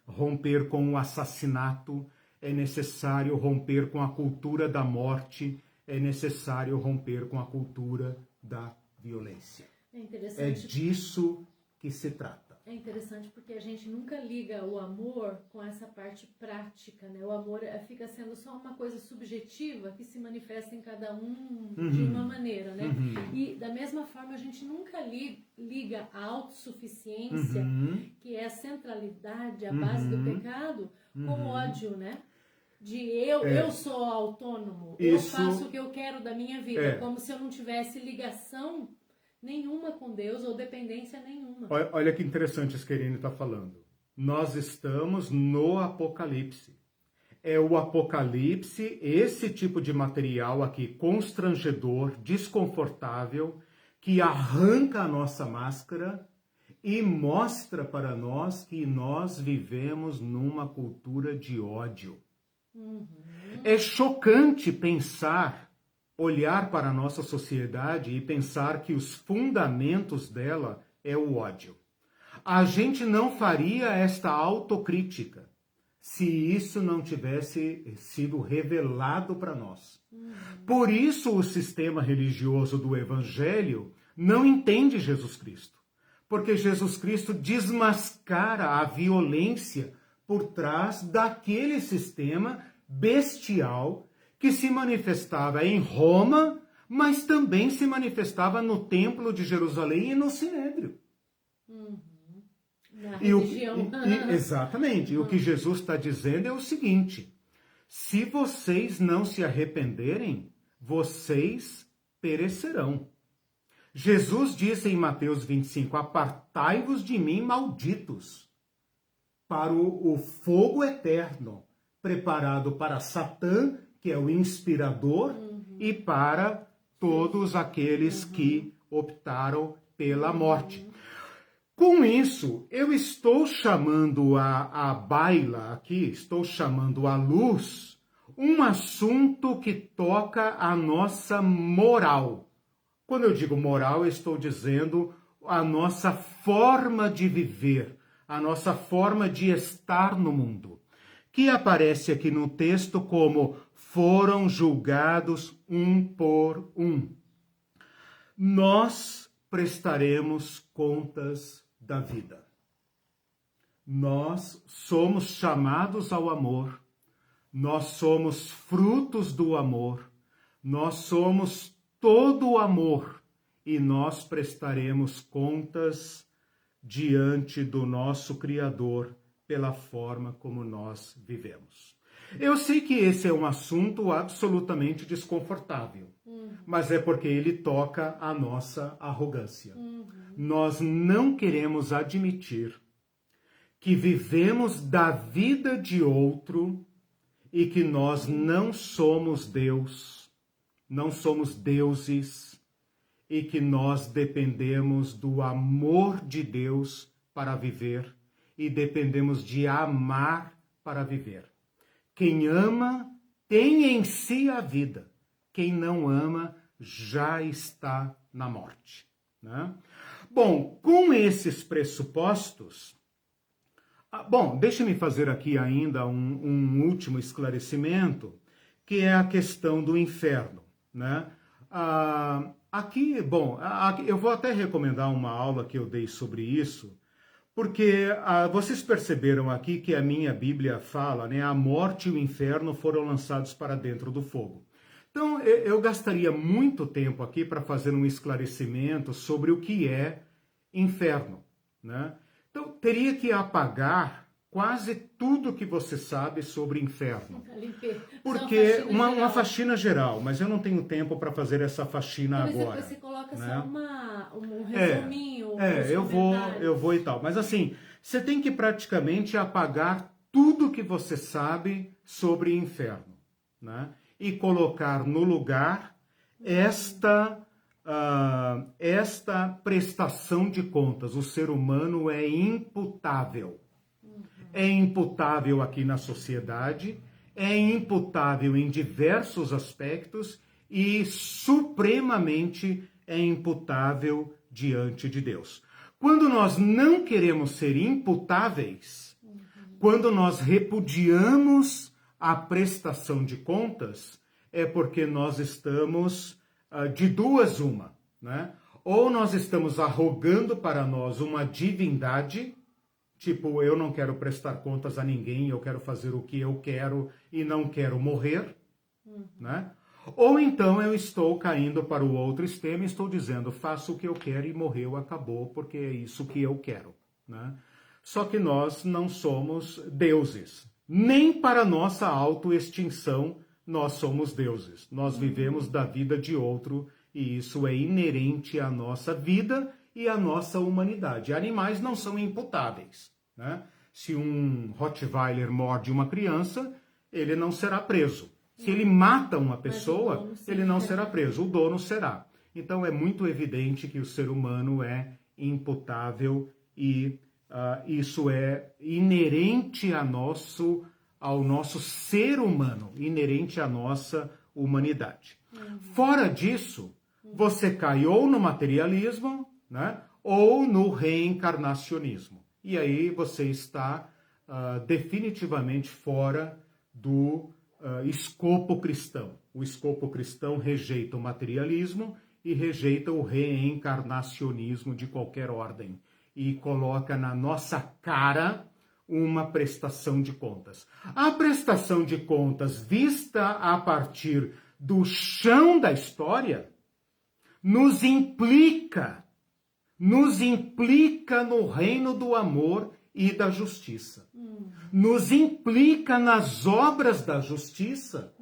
romper com o assassinato, é necessário romper com a cultura da morte, é necessário romper com a cultura da violência. É disso que se trata. É interessante porque a gente nunca liga o amor com essa parte prática, né? O amor fica sendo só uma coisa subjetiva que se manifesta em cada um de uma maneira, né? E da mesma forma a gente nunca liga a autossuficiência, que é a centralidade, a base do pecado, com ódio, né? eu sou autônomo, eu faço o que eu quero da minha vida, como se eu não tivesse ligação nenhuma com Deus ou dependência nenhuma. Olha que interessante isso que a Irene está falando. Nós estamos no Apocalipse. É o Apocalipse, esse tipo de material aqui, constrangedor, desconfortável, que arranca a nossa máscara e mostra para nós que nós vivemos numa cultura de ódio. É chocante pensar, olhar para a nossa sociedade e pensar que os fundamentos dela é o ódio. A gente não faria esta autocrítica se isso não tivesse sido revelado para nós. Por isso o sistema religioso do Evangelho não entende Jesus Cristo. Porque Jesus Cristo desmascara a violência por trás daquele sistema bestial que se manifestava em Roma, mas também se manifestava no Templo de Jerusalém e no Sinédrio. Na religião. Exatamente. E o que Jesus está dizendo é o seguinte: se vocês não se arrependerem, vocês perecerão. Jesus disse em Mateus 25, apartai-vos de mim, malditos, para o fogo eterno, preparado para Satã, que é o inspirador, e para todos aqueles que optaram pela morte. Com isso, eu estou chamando a baila aqui, estou chamando à luz, um assunto que toca a nossa moral. Quando eu digo moral, eu estou dizendo a nossa forma de viver, a nossa forma de estar no mundo, que aparece aqui no texto como foram julgados um por um. Nós prestaremos contas da vida. Nós somos chamados ao amor, nós somos frutos do amor, nós somos todo o amor e nós prestaremos contas diante do nosso Criador pela forma como nós vivemos. Eu sei que esse é um assunto absolutamente desconfortável, mas é porque ele toca a nossa arrogância. Nós não queremos admitir que vivemos da vida de outro e que nós não somos Deus, não somos deuses e que nós dependemos do amor de Deus para viver e dependemos de amar para viver. Quem ama tem em si a vida. Quem não ama já está na morte, né? Bom, com esses pressupostos, deixe-me fazer aqui ainda um último esclarecimento, que é a questão do inferno, né? Aqui, eu vou até recomendar uma aula que eu dei sobre isso, porque vocês perceberam aqui que a minha Bíblia fala, né? A morte e o inferno foram lançados para dentro do fogo. Então, eu gastaria muito tempo aqui para fazer um esclarecimento sobre o que é inferno, né? Então, teria que apagar quase tudo que você sabe sobre inferno. Porque uma faxina geral, mas eu não tenho tempo para fazer essa faxina agora. Você coloca, né? Só um resuminho. Eu vou e tal. Mas assim, você tem que praticamente apagar tudo que você sabe sobre inferno, né? E colocar no lugar esta prestação de contas. O ser humano é imputável. É imputável aqui na sociedade, é imputável em diversos aspectos e supremamente é imputável diante de Deus. Quando nós não queremos ser imputáveis, quando nós repudiamos a prestação de contas, é porque nós estamos de duas uma, né? Ou nós estamos arrogando para nós uma divindade, tipo, eu não quero prestar contas a ninguém, eu quero fazer o que eu quero e não quero morrer, né? Ou então eu estou caindo para o outro extremo e estou dizendo, faço o que eu quero e morreu, acabou, porque é isso que eu quero, né? Só que nós não somos deuses. nem para nossa autoextinção nós somos deuses. Nós vivemos da vida de outro e isso é inerente à nossa vida e à nossa humanidade. Animais não são imputáveis, né? Se um Rottweiler morde uma criança, ele não será preso. Se ele mata uma pessoa, ele não será preso, o dono será. Então é muito evidente que o ser humano é imputável e isso é inerente ao nosso ser humano, inerente à nossa humanidade. Fora disso, você cai ou no materialismo, né, ou no reencarnacionismo. E aí você está definitivamente fora do escopo cristão. O escopo cristão rejeita o materialismo e rejeita o reencarnacionismo de qualquer ordem. E coloca na nossa cara uma prestação de contas. A prestação de contas vista a partir do chão da história nos implica no reino do amor e da justiça. Nos implica nas obras da justiça,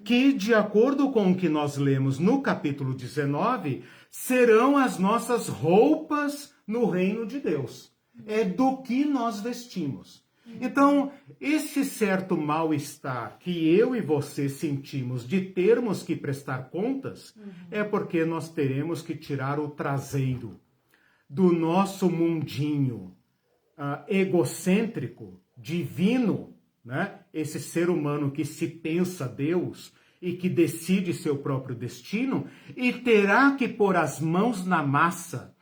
que, de acordo com o que nós lemos no capítulo 19, serão as nossas roupas no reino de Deus. É do que nós vestimos. Então, esse certo mal-estar que eu e você sentimos de termos que prestar contas, é porque nós teremos que tirar o traseiro do nosso mundinho egocêntrico, divino, né? Esse ser humano que se pensa Deus e que decide seu próprio destino, e terá que pôr as mãos na massa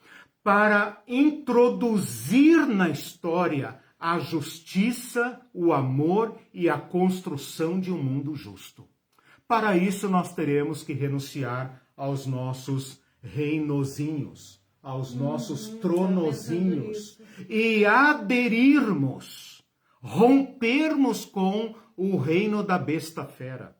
para introduzir na história a justiça, o amor e a construção de um mundo justo. Para isso, nós teremos que renunciar aos nossos reinozinhos, aos nossos tronozinhos, e aderirmos, rompermos com o reino da besta fera,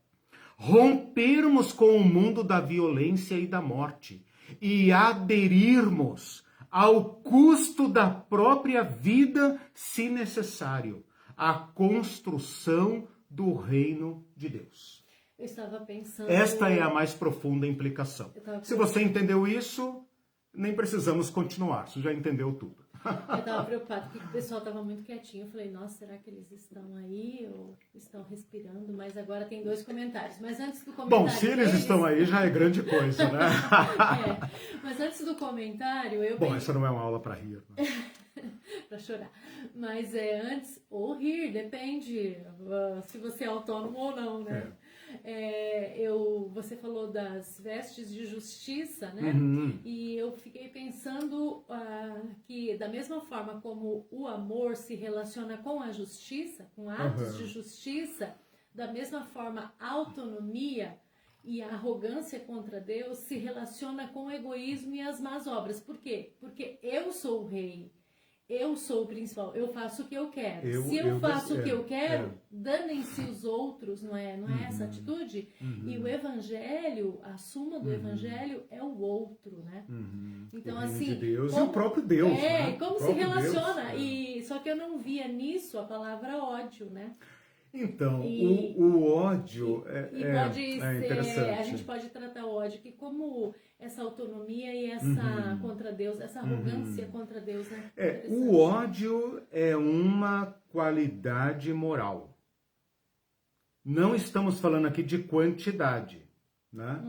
rompermos com o mundo da violência e da morte, e aderirmos ao custo da própria vida, se necessário, à construção do reino de Deus. Eu estava pensando... Esta é a mais profunda implicação. Se você entendeu isso, nem precisamos continuar, você já entendeu tudo. Eu estava preocupada porque o pessoal estava muito quietinho. Eu falei, nossa, será que eles estão aí ou estão respirando? Mas agora tem 2 comentários. Mas antes do comentário... Bom, se eles estão aí já é grande coisa, né? Mas antes do comentário... Bom, essa não é uma aula para rir. Né? Para chorar. Mas antes, ou rir, depende se você é autônomo ou não, né? Você falou das vestes de justiça, né? E eu fiquei pensando que da mesma forma como o amor se relaciona com a justiça, com atos de justiça, da mesma forma a autonomia e a arrogância contra Deus se relaciona com o egoísmo e as más obras. Por quê? Porque eu sou o rei. Eu sou o principal, eu faço o que eu quero. Se eu faço o que eu quero, danem-se os outros, não é essa atitude? E o evangelho, a suma do evangelho é o outro, né? Então, o reino assim... de Deus e o próprio Deus, né? Como se relaciona. Só que eu não via nisso a palavra ódio, né? Então, o ódio pode ser, interessante. A gente pode tratar o ódio que como essa autonomia e essa contra Deus, essa arrogância contra Deus, né? O ódio é uma qualidade moral. Não estamos falando aqui de quantidade, né?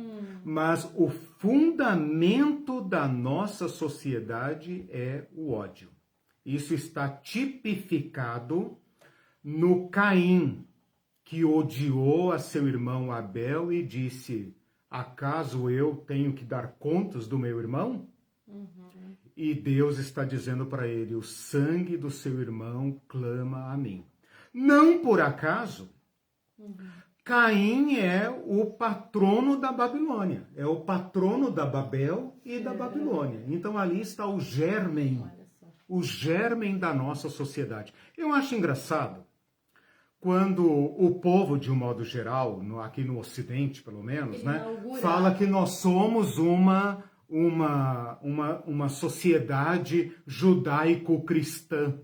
Mas o fundamento da nossa sociedade é o ódio. Isso está tipificado no Caim, que odiou a seu irmão Abel e disse, acaso eu tenho que dar contas do meu irmão? E Deus está dizendo para ele, o sangue do seu irmão clama a mim. Não por acaso, Caim é o patrono da Babilônia, é o patrono da Babel e da Babilônia. Então ali está o germen da nossa sociedade. Eu acho engraçado quando o povo, de um modo geral, aqui no Ocidente, pelo menos, né, fala que nós somos uma sociedade judaico-cristã,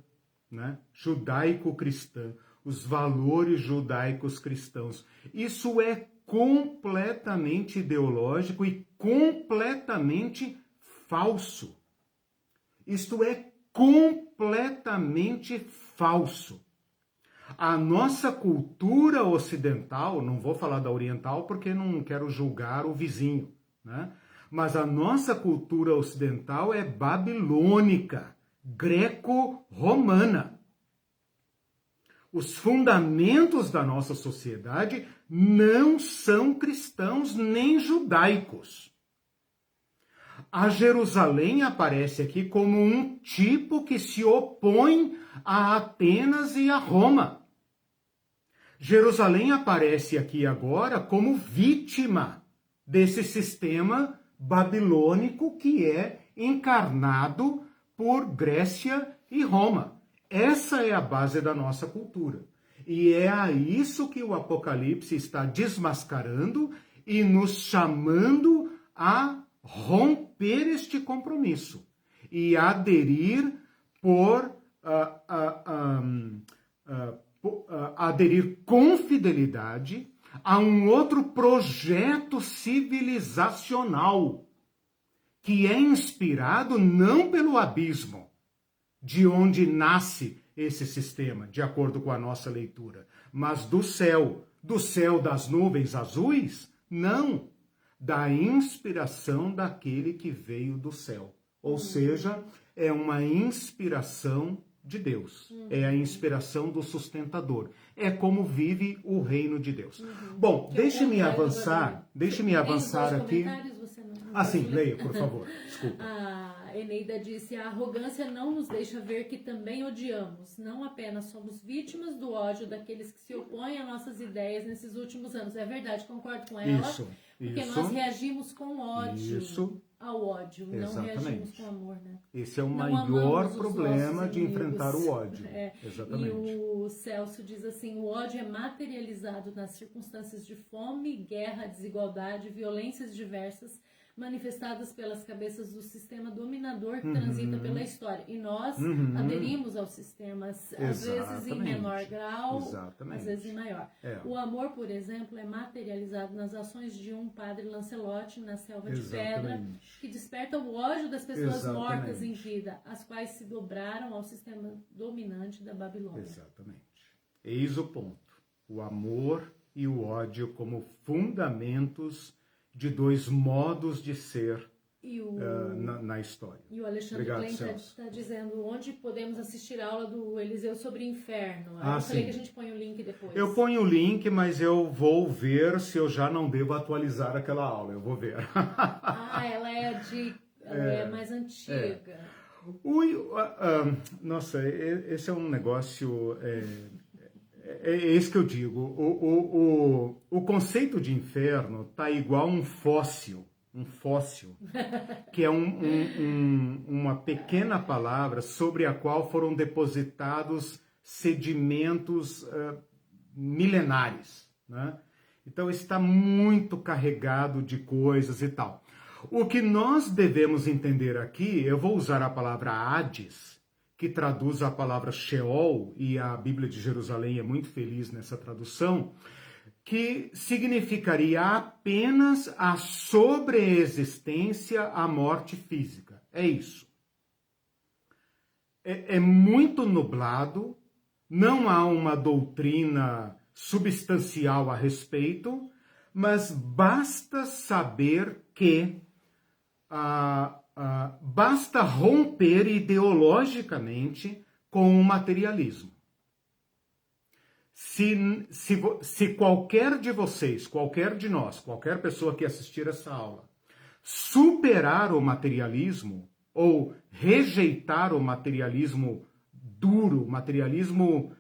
né? Judaico-cristã. os valores judaicos cristãos. Isso é completamente ideológico e completamente falso. Isto é completamente falso. A nossa cultura ocidental, não vou falar da oriental porque não quero julgar o vizinho, né? Mas a nossa cultura ocidental é babilônica, greco-romana. Os fundamentos da nossa sociedade não são cristãos nem judaicos. A Jerusalém aparece aqui como um tipo que se opõe a Atenas e a Roma. Jerusalém aparece aqui agora como vítima desse sistema babilônico que é encarnado por Grécia e Roma. Essa é a base da nossa cultura. E é a isso que o Apocalipse está desmascarando e nos chamando a romper este compromisso e aderir aderir com fidelidade a um outro projeto civilizacional que é inspirado não pelo abismo de onde nasce esse sistema, de acordo com a nossa leitura, mas do céu das nuvens azuis, não, da inspiração daquele que veio do céu. Ou seja, é uma inspiração de Deus. É a inspiração do sustentador. É como vive o reino de Deus. Bom, deixe-me avançar aqui. Sim, leia, por favor. Desculpa. A Eneida disse: a arrogância não nos deixa ver que também odiamos. Não apenas somos vítimas do ódio daqueles que se opõem a nossas ideias nesses últimos anos. É verdade, concordo com ela. Porque nós reagimos com ódio ao ódio, não reagimos com amor, né? Esse é o maior problema de enfrentar o ódio. Exatamente. E o Celso diz assim: o ódio é materializado nas circunstâncias de fome, guerra, desigualdade, violências diversas, manifestadas pelas cabeças do sistema dominador que transita pela história. E nós aderimos ao sistema, às vezes em menor grau, às vezes em maior. O amor, por exemplo, é materializado nas ações de um padre Lancelotti na selva de pedra, que desperta o ódio das pessoas mortas em vida, as quais se dobraram ao sistema dominante da Babilônia. Exatamente. Eis o ponto. O amor e o ódio como fundamentos de dois modos de ser na história. E o Alexandre Klein está dizendo: onde podemos assistir a aula do Eliseu sobre inferno? Eu falei que a gente põe o link depois. Eu ponho o link, mas eu vou ver se eu já não devo atualizar aquela aula. Eu vou ver. Ela é mais antiga. Nossa, esse é um negócio... É isso que eu digo. O conceito de inferno está igual um fóssil, que é uma pequena palavra sobre a qual foram depositados sedimentos milenares, né? Então está muito carregado de coisas e tal. O que nós devemos entender aqui, eu vou usar a palavra Hades, que traduz a palavra Sheol, e a Bíblia de Jerusalém é muito feliz nessa tradução, que significaria apenas a sobreexistência à morte física. É isso. É muito nublado, não há uma doutrina substancial a respeito, mas basta saber que basta romper ideologicamente com o materialismo. Se qualquer de vocês, qualquer de nós, qualquer pessoa que assistir essa aula, superar o materialismo ou rejeitar o materialismo duro, o materialismo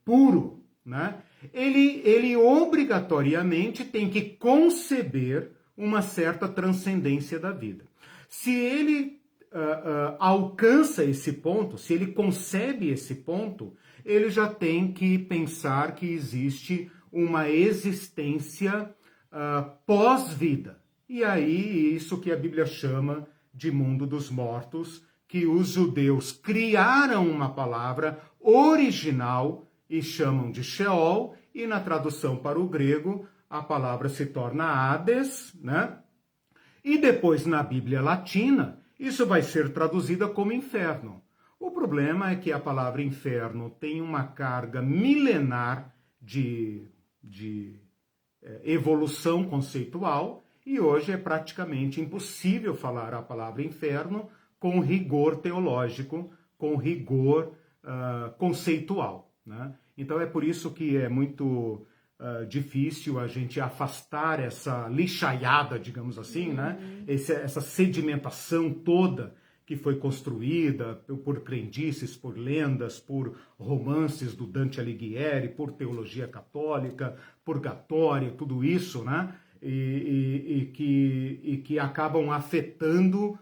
puro, né? Ele obrigatoriamente tem que conceber uma certa transcendência da vida. Se ele alcança esse ponto, se ele concebe esse ponto, ele já tem que pensar que existe uma existência pós-vida. E aí, isso que a Bíblia chama de mundo dos mortos, que os judeus criaram uma palavra original e chamam de Sheol, e na tradução para o grego a palavra se torna Hades, né? E depois na Bíblia Latina isso vai ser traduzida como inferno. O problema é que a palavra inferno tem uma carga milenar de evolução conceitual, e hoje é praticamente impossível falar a palavra inferno com rigor teológico, com rigor conceitual, né? Então é por isso que é muito difícil a gente afastar essa lixaiada, digamos assim, né? Essa sedimentação toda que foi construída por crendices, por lendas, por romances do Dante Alighieri, por teologia católica, purgatório, tudo isso, né? E que acabam afetando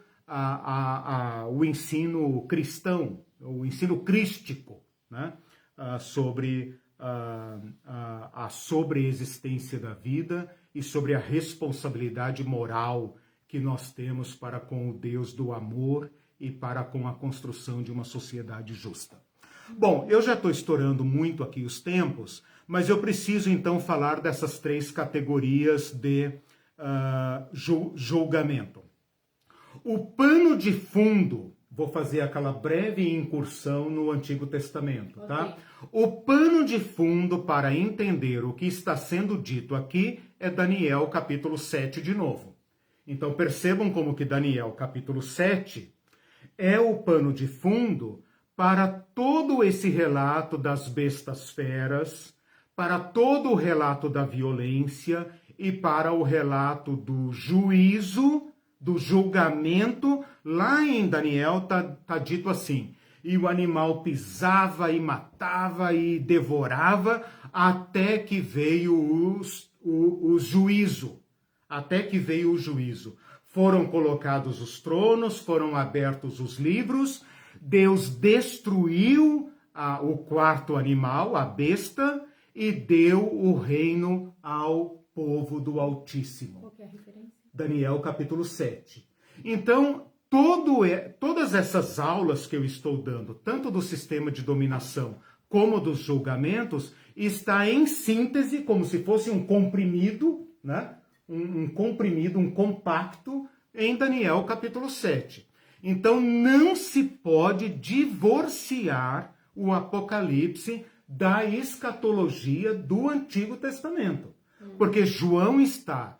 o ensino cristão, o ensino crístico, né? Sobre a sobreexistência da vida e sobre a responsabilidade moral que nós temos para com o Deus do amor e para com a construção de uma sociedade justa. Bom, eu já estou estourando muito aqui os tempos, mas eu preciso então falar dessas 3 categorias de julgamento. O pano de fundo, vou fazer aquela breve incursão no Antigo Testamento, tá? O pano de fundo para entender o que está sendo dito aqui é Daniel capítulo 7 de novo. Então percebam como que Daniel capítulo 7 é o pano de fundo para todo esse relato das bestas feras, para todo o relato da violência e para o relato do juízo, do julgamento. Lá em Daniel tá dito assim: e o animal pisava e matava e devorava até que veio o juízo. Até que veio o juízo. Foram colocados os tronos, foram abertos os livros, Deus destruiu o 4º animal, a besta, e deu o reino ao povo do Altíssimo. Qual que é a referência? Daniel capítulo 7. Então, todas essas aulas que eu estou dando, tanto do sistema de dominação como dos julgamentos, está em síntese, como se fosse um comprimido, né? Um comprimido, um compacto em Daniel capítulo 7. Então não se pode divorciar o Apocalipse da escatologia do Antigo Testamento. Porque João está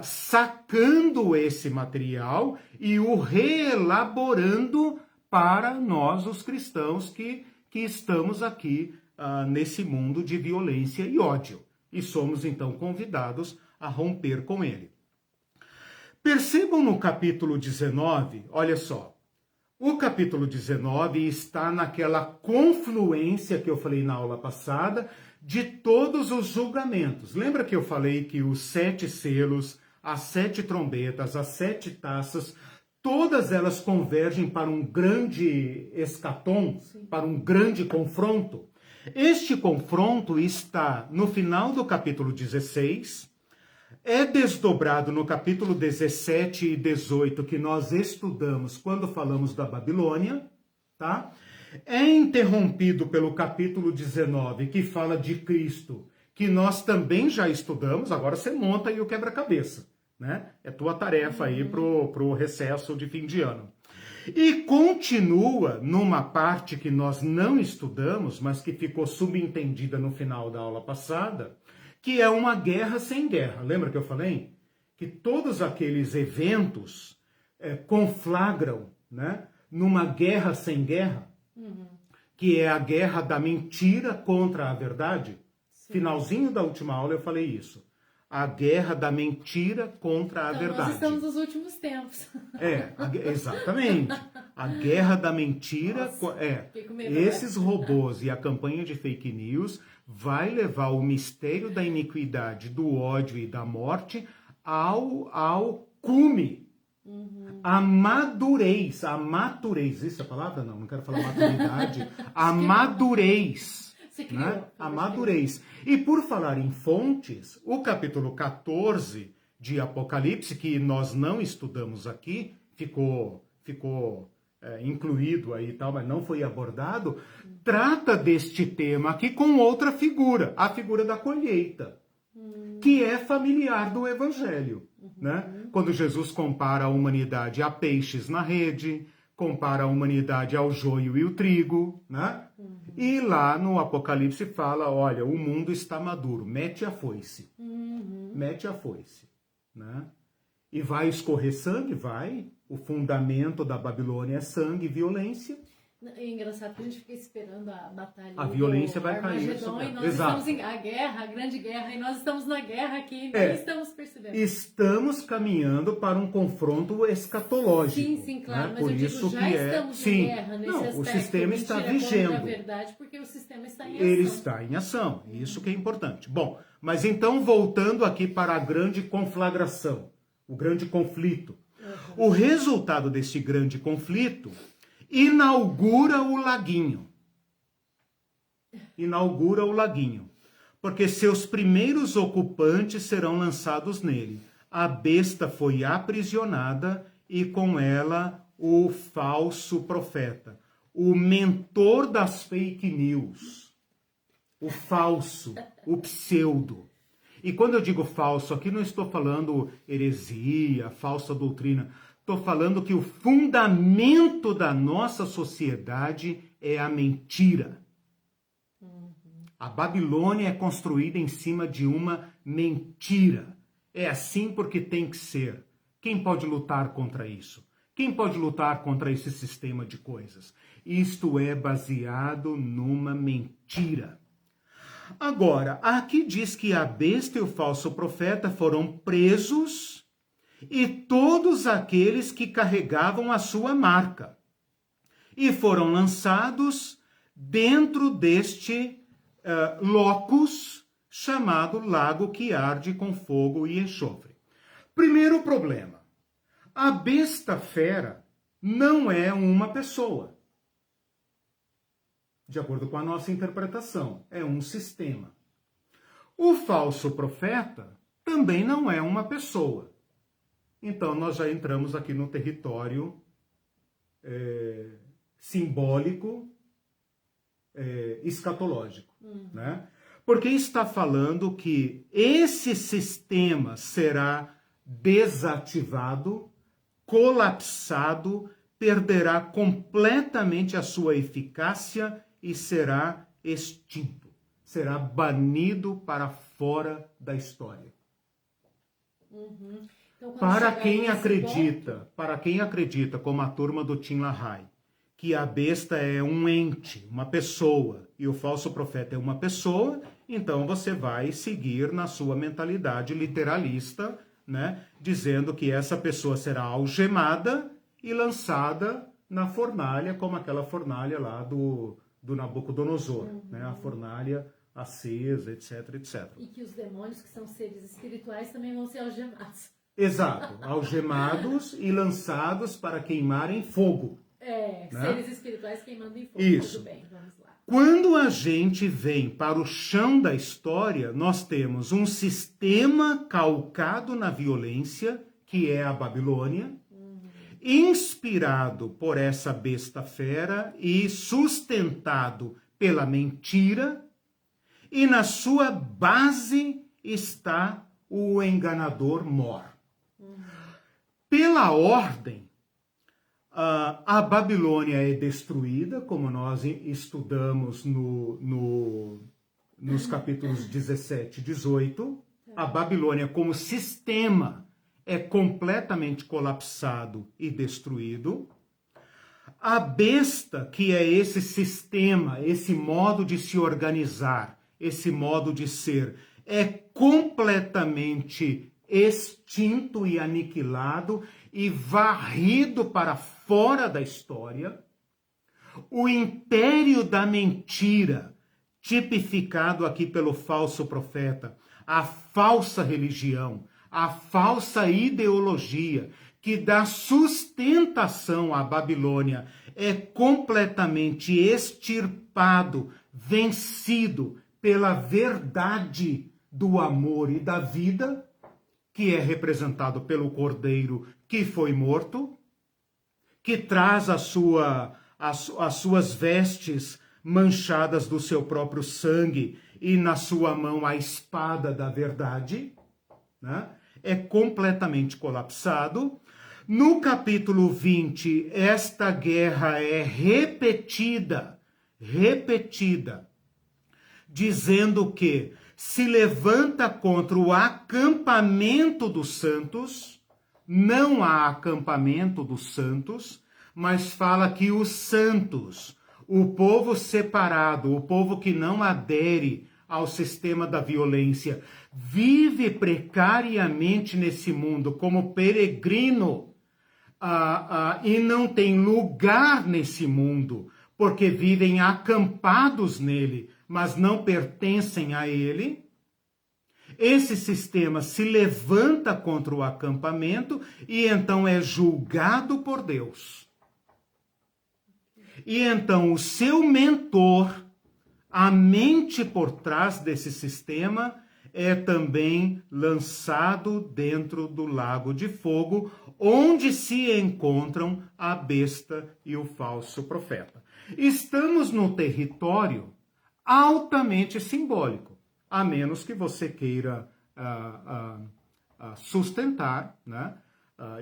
sacando esse material e o reelaborando para nós, os cristãos, que estamos aqui nesse mundo de violência e ódio. E somos então convidados a romper com ele. Percebam no capítulo 19, olha só, o capítulo 19 está naquela confluência que eu falei na aula passada de todos os julgamentos. Lembra que eu falei que os 7 selos, as 7 trombetas, as 7 taças, todas elas convergem para um grande escatom, para um grande confronto? Este confronto está no final do capítulo 16, é desdobrado no capítulo 17 e 18, que nós estudamos quando falamos da Babilônia, tá? É interrompido pelo capítulo 19, que fala de Cristo, que nós também já estudamos, agora você monta aí o quebra-cabeça, né? É tua tarefa aí pro recesso de fim de ano. E continua numa parte que nós não estudamos, mas que ficou subentendida no final da aula passada, que é uma guerra sem guerra. Lembra que eu falei? Que todos aqueles eventos conflagram, né, numa guerra sem guerra, que é a guerra da mentira contra a verdade. Sim. Finalzinho da última aula eu falei isso. A guerra da mentira contra a verdade. Nós estamos nos últimos tempos. Exatamente. A guerra da mentira. Nossa, esses robôs e a campanha de fake news vai levar o mistério da iniquidade, do ódio e da morte ao cume. A madurez, existe a palavra? Não quero falar maturidade. A madurez. Né? A madurez. E por falar em fontes, o capítulo 14 de Apocalipse, que nós não estudamos aqui, ficou incluído aí e tal, mas não foi abordado, trata deste tema aqui com outra figura, a figura da colheita, que é familiar do Evangelho. Né? Quando Jesus compara a humanidade a peixes na rede, compara a humanidade ao joio e o trigo, né? E lá no Apocalipse fala, olha, o mundo está maduro, mete a foice. Mete a foice. Né? E vai escorrer sangue? Vai. O fundamento da Babilônia é sangue e violência. É engraçado que a gente fica esperando a batalha. A violência vai cair. E nós estamos em a grande guerra, e nós estamos na guerra aqui, nem estamos percebendo. Estamos caminhando para um confronto escatológico. Sim, claro, né? mas Por eu digo, isso já que estamos em guerra nesse aspecto. O sistema está vigendo. Na verdade, porque o sistema está em ação. Ele está em ação, isso que é importante. Bom, mas então voltando aqui para a grande conflagração, o grande conflito. O resultado desse grande conflito inaugura o laguinho. Inaugura o laguinho. Porque seus primeiros ocupantes serão lançados nele. A besta foi aprisionada e com ela o falso profeta. O mentor das fake news. O falso, o pseudo. E quando eu digo falso, aqui não estou falando heresia, falsa doutrina. Estou falando que o fundamento da nossa sociedade é a mentira. A Babilônia é construída em cima de uma mentira. É assim porque tem que ser. Quem pode lutar contra isso? Quem pode lutar contra esse sistema de coisas? Isto é baseado numa mentira. Agora, aqui diz que a besta e o falso profeta foram presos e todos aqueles que carregavam a sua marca. E foram lançados dentro deste locus chamado lago que arde com fogo e enxofre. Primeiro problema. A besta fera não é uma pessoa. De acordo com a nossa interpretação, é um sistema. O falso profeta também não é uma pessoa. Então, nós já entramos aqui no território simbólico, escatológico. Né? Porque está falando que esse sistema será desativado, colapsado, perderá completamente a sua eficácia e será extinto. Será banido para fora da história. Então, para quem acredita, como a turma do Tim LaHaye, que a besta é um ente, uma pessoa, e o falso profeta é uma pessoa, então você vai seguir na sua mentalidade literalista, né, dizendo que essa pessoa será algemada e lançada na fornalha, como aquela fornalha lá do Nabucodonosor, né, a fornalha acesa, etc, etc. E que os demônios, que são seres espirituais, também vão ser algemados. Exato, algemados e lançados para queimar em fogo. Né? Seres espirituais queimando em fogo. Isso. Tudo bem, vamos lá. Quando a gente vem para o chão da história, nós temos um sistema calcado na violência, que é a Babilônia, inspirado por essa besta fera e sustentado pela mentira, e na sua base está o enganador Mor. Pela ordem, a Babilônia é destruída, como nós estudamos nos capítulos 17 e 18. A Babilônia, como sistema, é completamente colapsado e destruído. A besta, que é esse sistema, esse modo de se organizar, esse modo de ser, é completamente extinto e aniquilado e varrido para fora da história. O império da mentira, tipificado aqui pelo falso profeta, a falsa religião, a falsa ideologia que dá sustentação à Babilônia, é completamente extirpado, vencido pela verdade do amor e da vida, que é representado pelo Cordeiro que foi morto, que traz as suas vestes manchadas do seu próprio sangue e na sua mão a espada da verdade, né? É completamente colapsado. No capítulo 20, esta guerra é repetida, dizendo que se levanta contra o acampamento dos santos. Não há acampamento dos santos, mas fala que os santos, o povo separado, o povo que não adere ao sistema da violência, vive precariamente nesse mundo como peregrino e não tem lugar nesse mundo, porque vivem acampados nele, mas não pertencem a ele. Esse sistema se levanta contra o acampamento e então é julgado por Deus. E então o seu mentor, a mente por trás desse sistema, é também lançado dentro do lago de fogo, onde se encontram a besta e o falso profeta. Estamos no território altamente simbólico. A menos que você queira sustentar, né?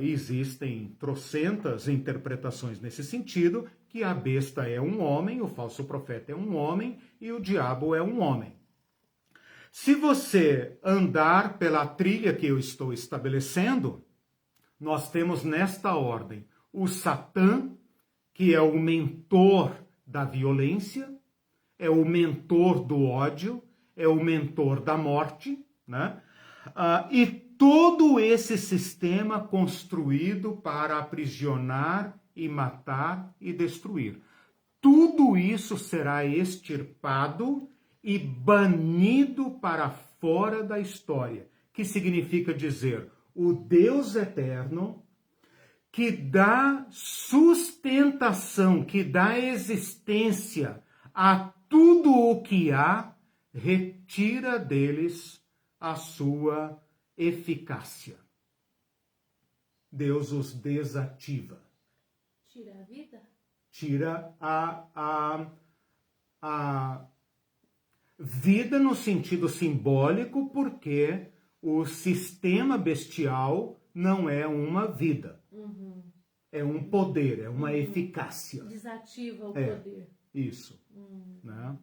Existem trocentas interpretações nesse sentido, que a besta é um homem, o falso profeta é um homem e o diabo é um homem. Se você andar pela trilha que eu estou estabelecendo, nós temos nesta ordem o Satã, que é o mentor da violência, é o mentor do ódio, é o mentor da morte, né? E todo esse sistema construído para aprisionar e matar e destruir. Tudo isso será extirpado e banido para fora da história, que significa dizer, o Deus eterno, que dá sustentação, que dá existência a tudo o que há, retira deles a sua eficácia. Deus os desativa. Tira a vida? Tira a vida no sentido simbólico, porque o sistema bestial não é uma vida. Uhum. É um poder, é uma eficácia. Desativa o poder. Isso. Né?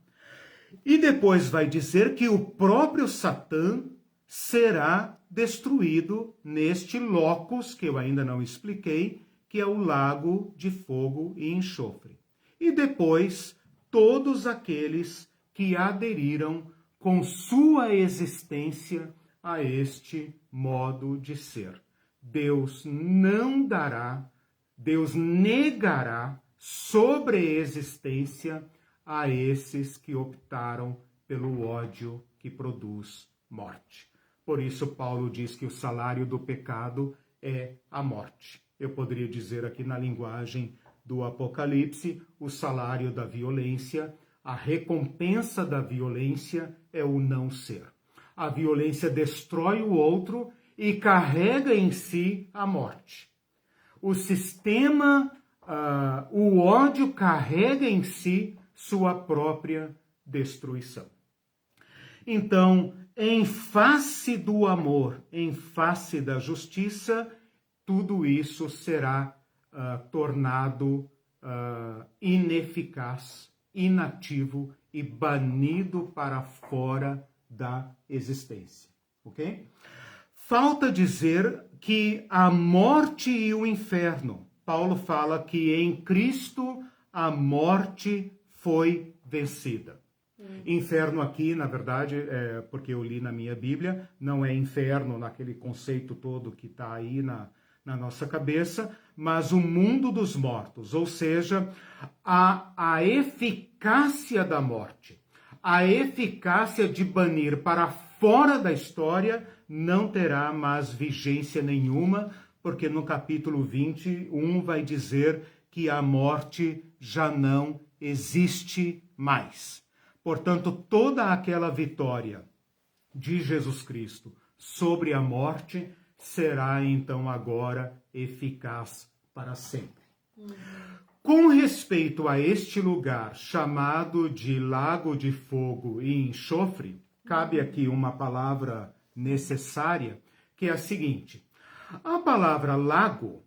E depois vai dizer que o próprio Satã será destruído neste locus, que eu ainda não expliquei, que é o lago de fogo e enxofre. E depois, todos aqueles que aderiram com sua existência a este modo de ser. Deus não dará, Deus negará sobreexistência a esses que optaram pelo ódio que produz morte. Por isso, Paulo diz que o salário do pecado é a morte. Eu poderia dizer aqui na linguagem do Apocalipse, o salário da violência, a recompensa da violência é o não ser. A violência destrói o outro e carrega em si a morte. O sistema, o ódio carrega em si sua própria destruição. Então, em face do amor, em face da justiça, tudo isso será tornado ineficaz, inativo e banido para fora da existência. Ok? Falta dizer que a morte e o inferno, Paulo fala que em Cristo a morte foi vencida. Inferno aqui, na verdade, porque eu li na minha Bíblia, não é inferno naquele conceito todo que está aí na nossa cabeça, mas o mundo dos mortos, ou seja, a eficácia da morte, a eficácia de banir para fora da história não terá mais vigência nenhuma, porque no capítulo 21 vai dizer que a morte já não existe mais. Portanto, toda aquela vitória de Jesus Cristo sobre a morte será então agora eficaz para sempre. Com respeito a este lugar chamado de Lago de Fogo e Enxofre, cabe aqui uma palavra necessária, que é a seguinte. A palavra lago,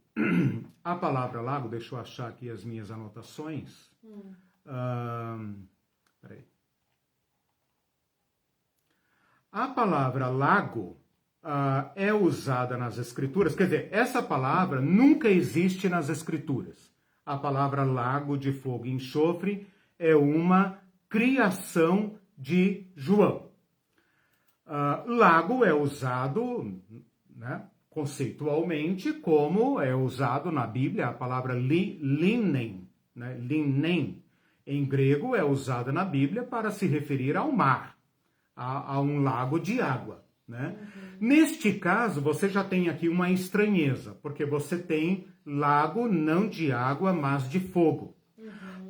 deixa eu achar aqui as minhas anotações. Peraí. A palavra lago é usada nas Escrituras, quer dizer, essa palavra nunca existe nas Escrituras. A palavra lago de fogo e enxofre é uma criação de João. Lago é usado, né, conceitualmente, como é usado na Bíblia a palavra linen, né, linen, em grego é usada na Bíblia para se referir ao mar, a um lago de água. Né? Neste caso, você já tem aqui uma estranheza, porque você tem lago não de água, mas de fogo.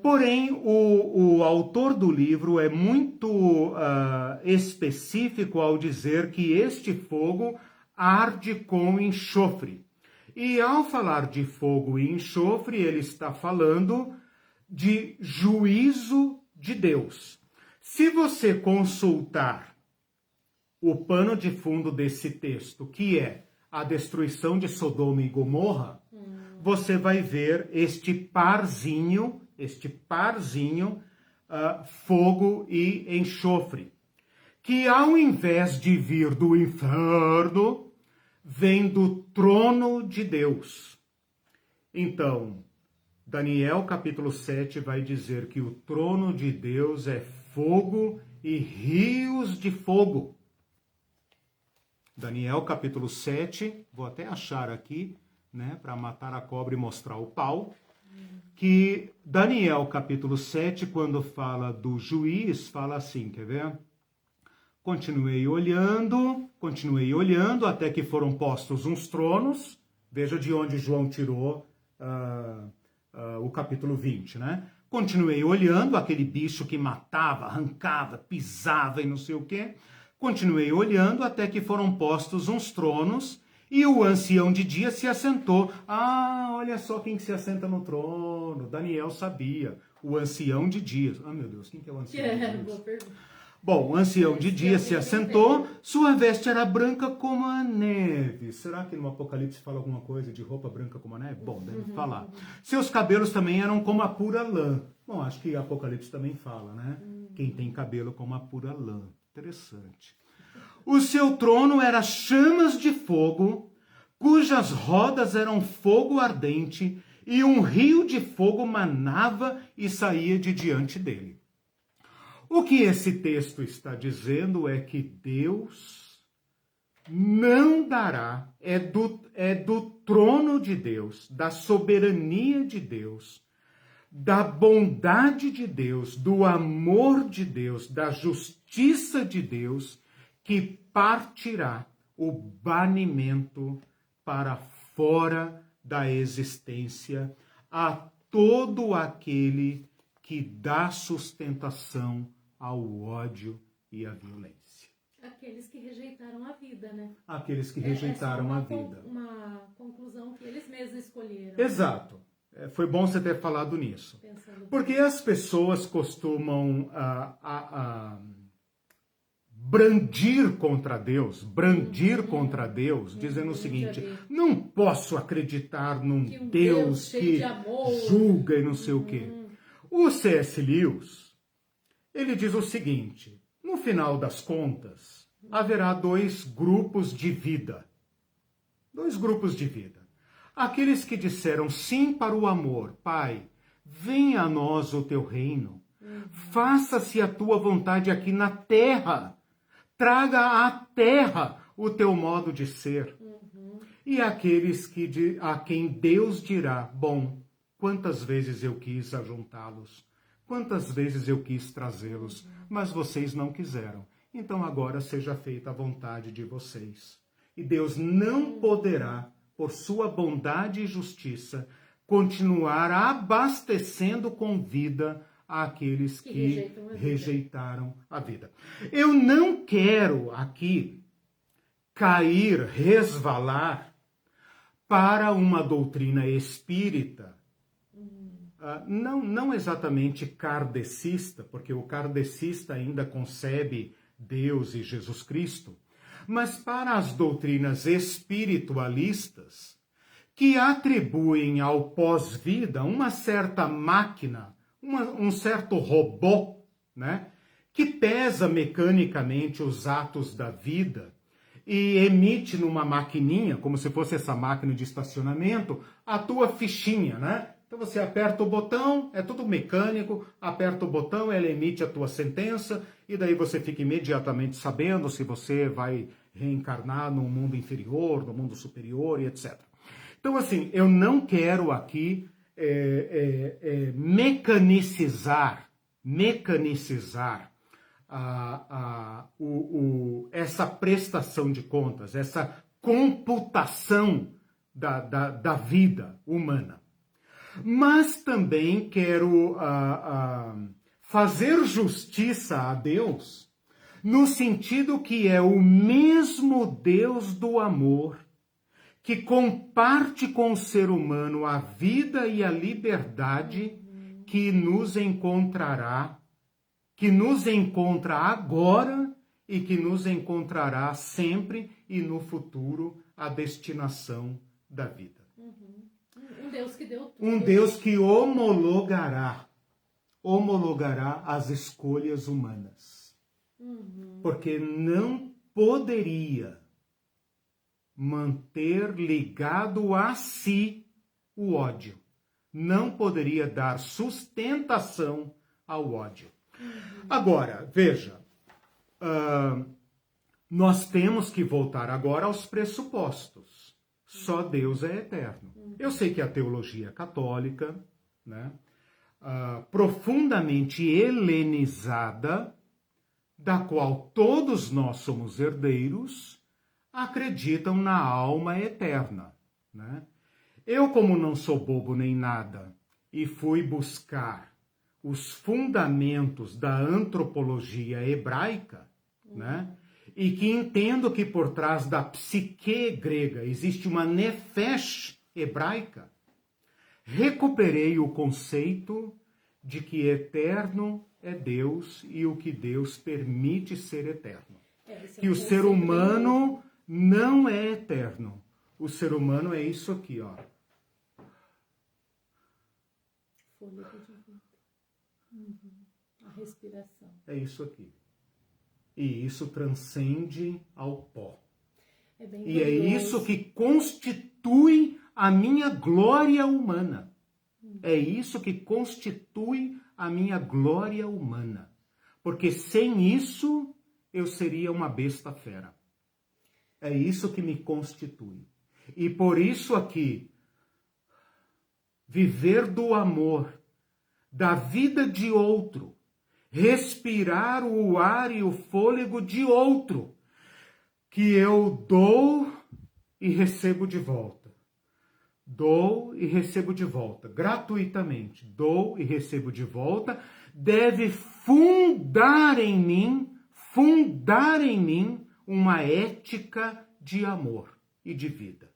Porém, o autor do livro é muito específico ao dizer que este fogo arde com enxofre. E ao falar de fogo e enxofre, ele está falando de juízo de Deus. Se você consultar o pano de fundo desse texto, que é a destruição de Sodoma e Gomorra, você vai ver este parzinho, fogo e enxofre, que ao invés de vir do inferno, vem do trono de Deus. Então, Daniel capítulo 7 vai dizer que o trono de Deus é fogo e rios de fogo. Daniel capítulo 7, vou até achar aqui, né, para matar a cobra e mostrar o pau, que Daniel capítulo 7, quando fala do juiz, fala assim, quer ver? Continuei olhando, até que foram postos uns tronos, veja de onde João tirou o capítulo 20, né? Continuei olhando, aquele bicho que matava, arrancava, pisava e não sei o quê. Continuei olhando até que foram postos uns tronos e o ancião de dia se assentou. Olha só quem que se assenta no trono. Daniel sabia. O ancião de dias. Meu Deus, quem que é o ancião de dias? Boa pergunta. Bom, o ancião de dia se assentou, sua veste era branca como a neve. Será que no Apocalipse fala alguma coisa de roupa branca como a neve? Bom, deve falar. Seus cabelos também eram como a pura lã. Bom, acho que Apocalipse também fala, né? Quem tem cabelo como a pura lã. Interessante. O seu trono era chamas de fogo, cujas rodas eram fogo ardente, e um rio de fogo manava e saía de diante dele. O que esse texto está dizendo é que Deus não dará, é do trono de Deus, da soberania de Deus, da bondade de Deus, do amor de Deus, da justiça de Deus, que partirá o banimento para fora da existência a todo aquele que dá sustentação ao ódio e à violência. Aqueles que rejeitaram a vida, né? Aqueles que rejeitaram a vida. Uma conclusão que eles mesmos escolheram. Exato. Foi bom você ter falado nisso. Porque as pessoas costumam brandir contra Deus, dizendo o seguinte: não posso acreditar num Deus que julga e não sei o quê. O C.S. Lewis, ele diz o seguinte: no final das contas, haverá dois grupos de vida. Aqueles que disseram sim para o amor. Pai, venha a nós o teu reino. Faça-se a tua vontade aqui na terra. Traga à terra o teu modo de ser. E aqueles a quem Deus dirá: bom, quantas vezes eu quis ajuntá-los, quantas vezes eu quis trazê-los, mas vocês não quiseram. Então agora seja feita a vontade de vocês. E Deus não poderá, por sua bondade e justiça, continuar abastecendo com vida àqueles que rejeitaram a vida. Eu não quero aqui resvalar para uma doutrina espírita não exatamente kardecista, porque o kardecista ainda concebe Deus e Jesus Cristo, mas para as doutrinas espiritualistas, que atribuem ao pós-vida uma certa máquina, um certo robô, né, que pesa mecanicamente os atos da vida e emite numa maquininha, como se fosse essa máquina de estacionamento, a tua fichinha, né? Então você aperta o botão, é tudo mecânico, aperta o botão, ela emite a tua sentença, e daí você fica imediatamente sabendo se você vai reencarnar no mundo inferior, no mundo superior e etc. Então, assim, eu não quero aqui mecanicizar essa prestação de contas, essa computação da vida humana. Mas também quero fazer justiça a Deus, no sentido que é o mesmo Deus do amor, que comparte com o ser humano a vida e a liberdade, que nos encontra agora e que nos encontrará sempre e no futuro a destinação da vida. Um Deus que deu tudo. Um Deus que homologará as escolhas humanas. Porque não poderia manter ligado a si o ódio. Não poderia dar sustentação ao ódio. Agora, veja, nós temos que voltar agora aos pressupostos. Só Deus é eterno. Eu sei que a teologia católica, né, profundamente helenizada, da qual todos nós somos herdeiros, acreditam na alma eterna, né? Eu, como não sou bobo nem nada, e fui buscar os fundamentos da antropologia hebraica, né? E que entendo que por trás da psique grega existe uma nefesh hebraica, recuperei o conceito de que eterno é Deus e o que Deus permite ser eterno. Que o ser humano não é eterno. O ser humano é isso aqui, ó. Fôlego de vida. A respiração. É isso aqui. E isso transcende ao pó. E é isso que constitui a minha glória humana. É isso que constitui a minha glória humana. Porque sem isso, eu seria uma besta fera. É isso que me constitui. E por isso aqui, viver do amor, da vida de outro, respirar o ar e o fôlego de outro, que eu dou e recebo de volta. Dou e recebo de volta, gratuitamente. Dou e recebo de volta, deve fundar em mim uma ética de amor e de vida.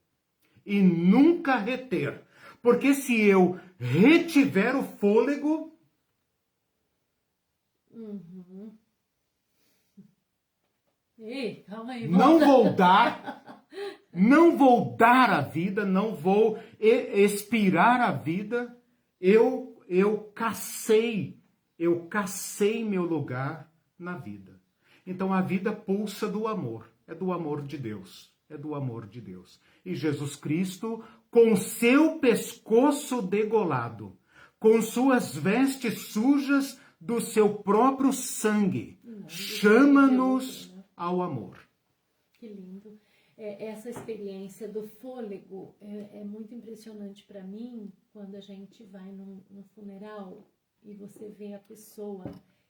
E nunca reter. Porque se eu retiver o fôlego, Ei, calma aí, não vou dar a vida, não vou expirar a vida. Eu cacei meu lugar na vida. Então a vida pulsa do amor, é do amor de Deus, é do amor de Deus. E Jesus Cristo, com seu pescoço degolado, com suas vestes sujas do seu próprio sangue, chama-nos ao amor. Que lindo. Essa experiência do fôlego é muito impressionante para mim, quando a gente vai num funeral e você vê a pessoa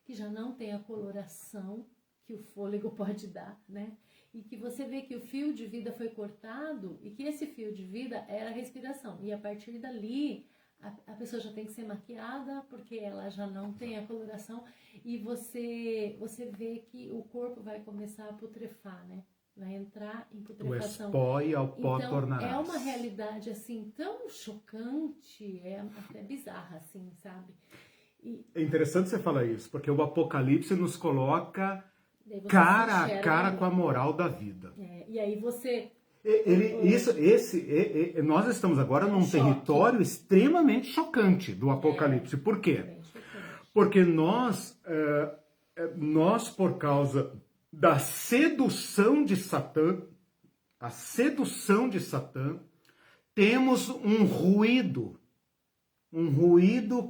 que já não tem a coloração que o fôlego pode dar, né? E que você vê que o fio de vida foi cortado e que esse fio de vida era a respiração. E a partir dali, a pessoa já tem que ser maquiada porque ela já não tem a coloração, e você vê que o corpo vai começar a putrefar, né? vai entrar em Do putrefação. pó e ao pó Então, tornarás. é uma realidade assim tão chocante, é até bizarra, assim, sabe? É interessante você falar isso, porque o Apocalipse nos coloca Daí você cara se a enxerga cara ali. com a moral da vida. E aí você... Nós estamos agora num choque. território extremamente chocante do Apocalipse. Por quê? Bem chocante. Porque nós, por causa da sedução de Satã, temos um ruído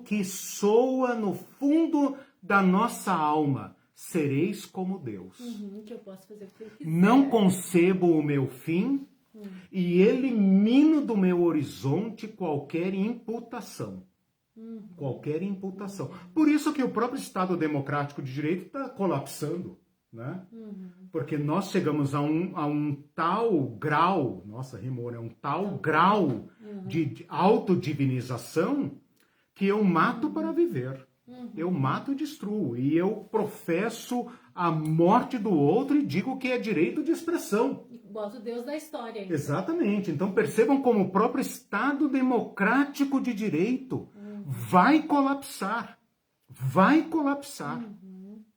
que soa no fundo da nossa alma. Sereis como Deus. Que eu posso fazer o que eu quiser. Não concebo o meu fim e elimino do meu horizonte qualquer imputação. Qualquer imputação. Por isso que o próprio Estado Democrático de Direito está colapsando. Né? Porque nós chegamos a um tal grau, nossa, rimou, né? Um tal grau de autodivinização que eu mato para viver. Eu mato e destruo. E eu professo a morte do outro e digo que é direito de expressão. E bota o Deus da história. Então. Exatamente. Então percebam como o próprio Estado Democrático de Direito vai colapsar. Vai colapsar.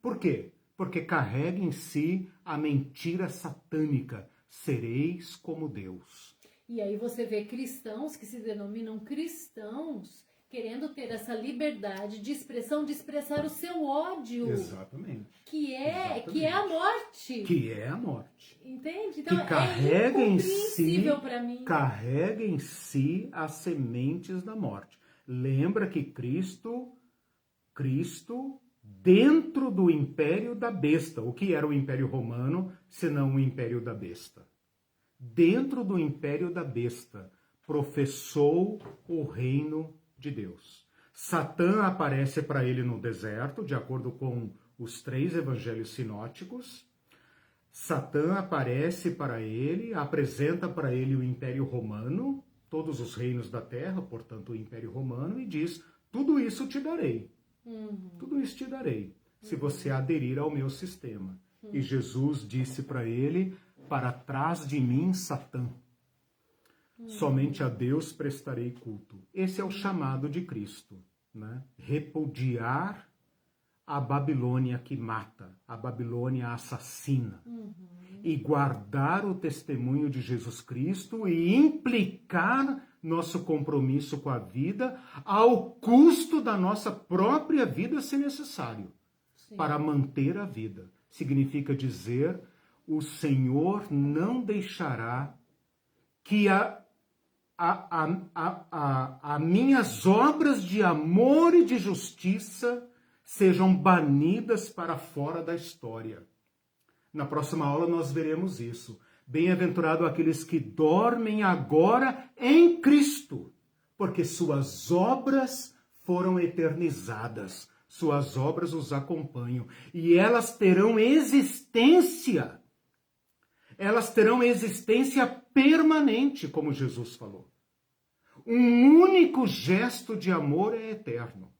Por quê? Porque carrega em si a mentira satânica. Sereis como Deus. E aí você vê cristãos que se denominam cristãos querendo ter essa liberdade de expressão, de expressar o seu ódio. Exatamente. Que é a morte. Que é a morte. Entende? Então que carrega mim. Carrega em si as sementes da morte. Lembra que Cristo, dentro do império da besta, o que era o império romano, senão o império da besta? Dentro do império da besta, professou o reino de Deus. Satã aparece para ele no deserto, de acordo com os 3 evangelhos sinóticos. Satã aparece para ele, apresenta para ele o Império Romano, todos os reinos da terra, portanto o Império Romano, e diz, tudo isso te darei. Tudo isso te darei, se você aderir ao meu sistema. E Jesus disse para ele, para trás de mim, Satã. Somente a Deus prestarei culto. Esse é o chamado de Cristo, né? Repudiar a Babilônia que mata, a Babilônia assassina, e guardar o testemunho de Jesus Cristo e implicar nosso compromisso com a vida ao custo da nossa própria vida, se necessário, para manter a vida. Significa dizer, o Senhor não deixará que as minhas obras de amor e de justiça sejam banidas para fora da história. Na próxima aula nós veremos isso. Bem-aventurado aqueles que dormem agora em Cristo, porque suas obras foram eternizadas, suas obras os acompanham, e elas terão existência permanente, como Jesus falou. Um único gesto de amor é eterno.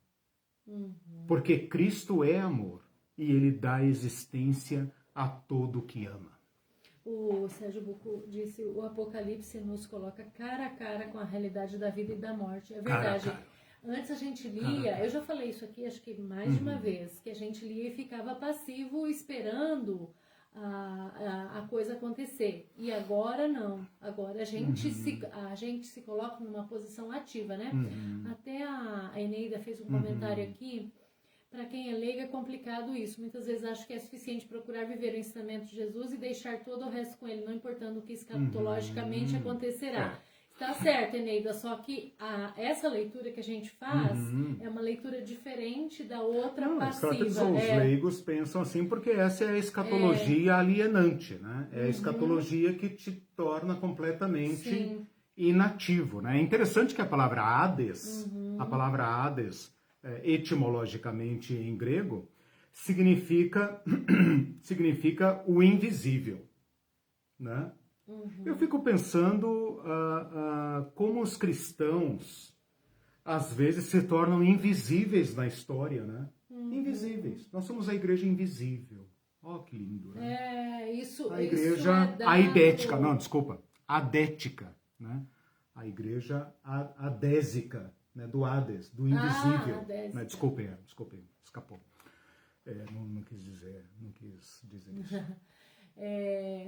Porque Cristo é amor e ele dá existência a todo que ama. O Sérgio Bucco disse, o Apocalipse nos coloca cara a cara com a realidade da vida e da morte. É verdade. Cara. Antes a gente lia, eu já falei isso aqui acho que mais de uma vez, que a gente lia e ficava passivo esperando a coisa acontecer. E agora não. Agora a gente se coloca numa posição ativa, né? Até a Eneida fez um comentário aqui. Para quem é leigo é complicado isso. Muitas vezes acho que é suficiente procurar viver o ensinamento de Jesus e deixar todo o resto com ele, não importando o que escatologicamente acontecerá. Tá certo, Eneida, só que essa leitura que a gente faz é uma leitura diferente da outra passiva. Os leigos pensam assim porque essa é a escatologia alienante, né? É a escatologia que te torna completamente inativo, né? É interessante que a palavra Hades, etimologicamente em grego, significa o invisível, né? Eu fico pensando como os cristãos às vezes se tornam invisíveis na história, né? Invisíveis. Nós somos a igreja invisível. Ó, que lindo, né? Isso a igreja aidética, não, desculpa, adética, né? A igreja adésica, né? Do Hades, do invisível. Né? Desculpe, escapou. Não quis dizer isso.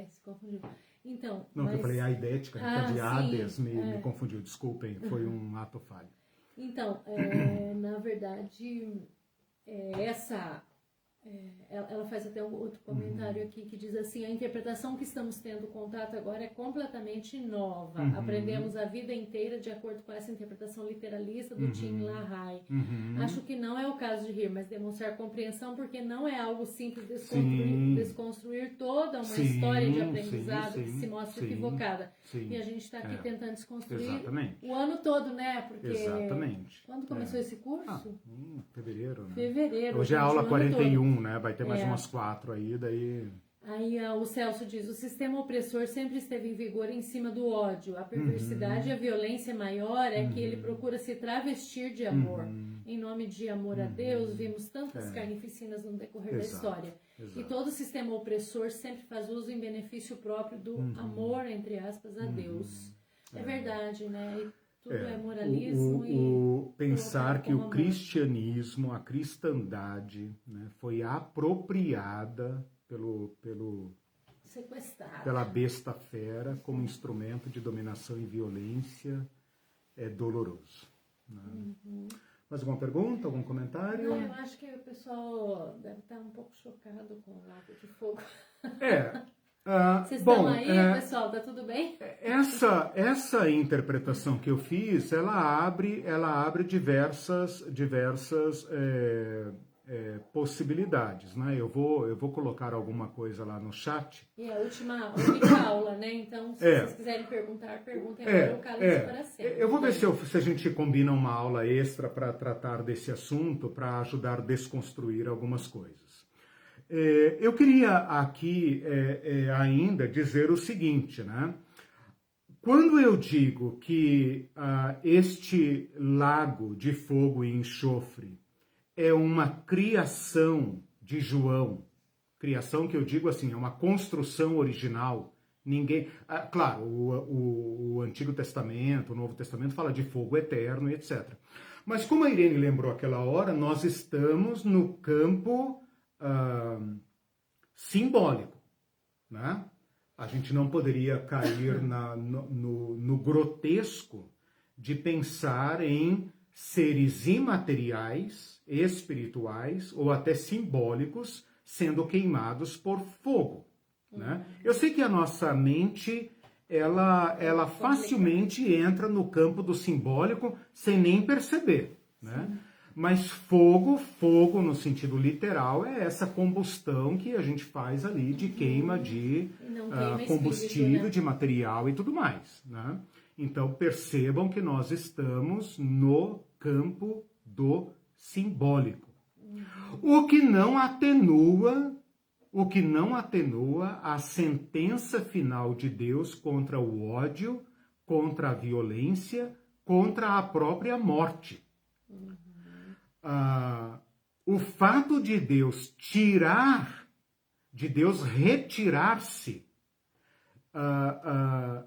Se confundiu. Então, não, que eu falei aidética, de Hades, me confundiu, desculpem, foi um ato falho. Então, na verdade, ela faz até um outro comentário aqui que diz assim: a interpretação que estamos tendo contato agora é completamente nova. Aprendemos a vida inteira de acordo com essa interpretação literalista do Tim LaHaye. Acho que não é o caso de rir, mas demonstrar compreensão, porque não é algo simples desconstruir toda uma história de aprendizado que se mostra equivocada. E a gente está aqui tentando desconstruir o ano todo, né? Porque quando começou esse curso? Fevereiro, né? Fevereiro. Hoje é a aula 41, né? Vai ter mais umas 4 aí, daí... Aí o Celso diz: o sistema opressor sempre esteve em vigor em cima do ódio. A perversidade e a violência maior é que ele procura se travestir de amor. Em nome de amor a Deus, vimos tantas carnificinas no decorrer da história. E todo sistema opressor sempre faz uso em benefício próprio do amor, entre aspas, a Deus. É verdade, né? E tudo é moralismo pensar que o cristianismo, a cristandade, né, foi apropriada pela besta fera como instrumento de dominação e violência é doloroso. Né? Mais alguma pergunta, algum comentário? Não, eu acho que o pessoal deve estar um pouco chocado com o lago de fogo. Vocês estão aí, pessoal? Tá tudo bem? Essa interpretação que eu fiz, ela abre diversas possibilidades, né? Eu vou colocar alguma coisa lá no chat. E a única aula, né? Então, se vocês quiserem perguntar, perguntem agora, o cálice para sempre. Eu vou ver se a gente combina uma aula extra para tratar desse assunto, para ajudar a desconstruir algumas coisas. Eu queria aqui ainda dizer o seguinte, né? Quando eu digo que este lago de fogo e enxofre é uma criação de João, criação que eu digo assim, é uma construção original, claro, o Antigo Testamento, o Novo Testamento fala de fogo eterno, etc. Mas como a Irene lembrou aquela hora, nós estamos no campo simbólico, né? A gente não poderia cair no grotesco de pensar em seres imateriais, espirituais ou até simbólicos sendo queimados por fogo, né? Eu sei que a nossa mente ela facilmente entra no campo do simbólico sem nem perceber, né? Mas fogo no sentido literal é essa combustão que a gente faz ali de queima de combustível, de material e tudo mais, né? Então percebam que nós estamos no campo do simbólico. O que não atenua a sentença final de Deus contra o ódio, contra a violência, contra a própria morte. O fato de Deus retirar-se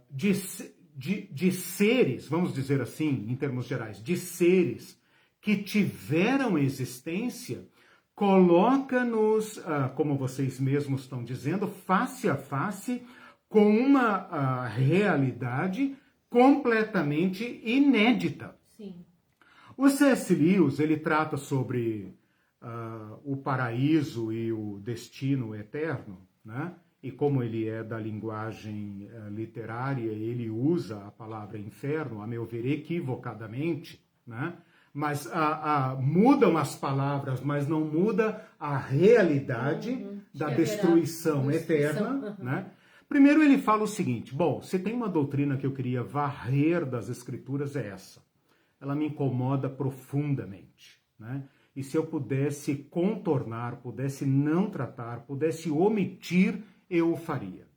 de seres, vamos dizer assim, em termos gerais, de seres que tiveram existência, coloca-nos, como vocês mesmos estão dizendo, face a face com uma realidade completamente inédita. Sim. O C.S. Lewis, ele trata sobre o paraíso e o destino eterno, né? E como ele é da linguagem literária, ele usa a palavra inferno, a meu ver, equivocadamente, né? Mas mudam as palavras, mas não muda a realidade da destruição eterna, né? Primeiro ele fala o seguinte: bom, se tem uma doutrina que eu queria varrer das escrituras, é essa. Ela me incomoda profundamente, né? E se eu pudesse contornar, pudesse não tratar, pudesse omitir, eu o faria.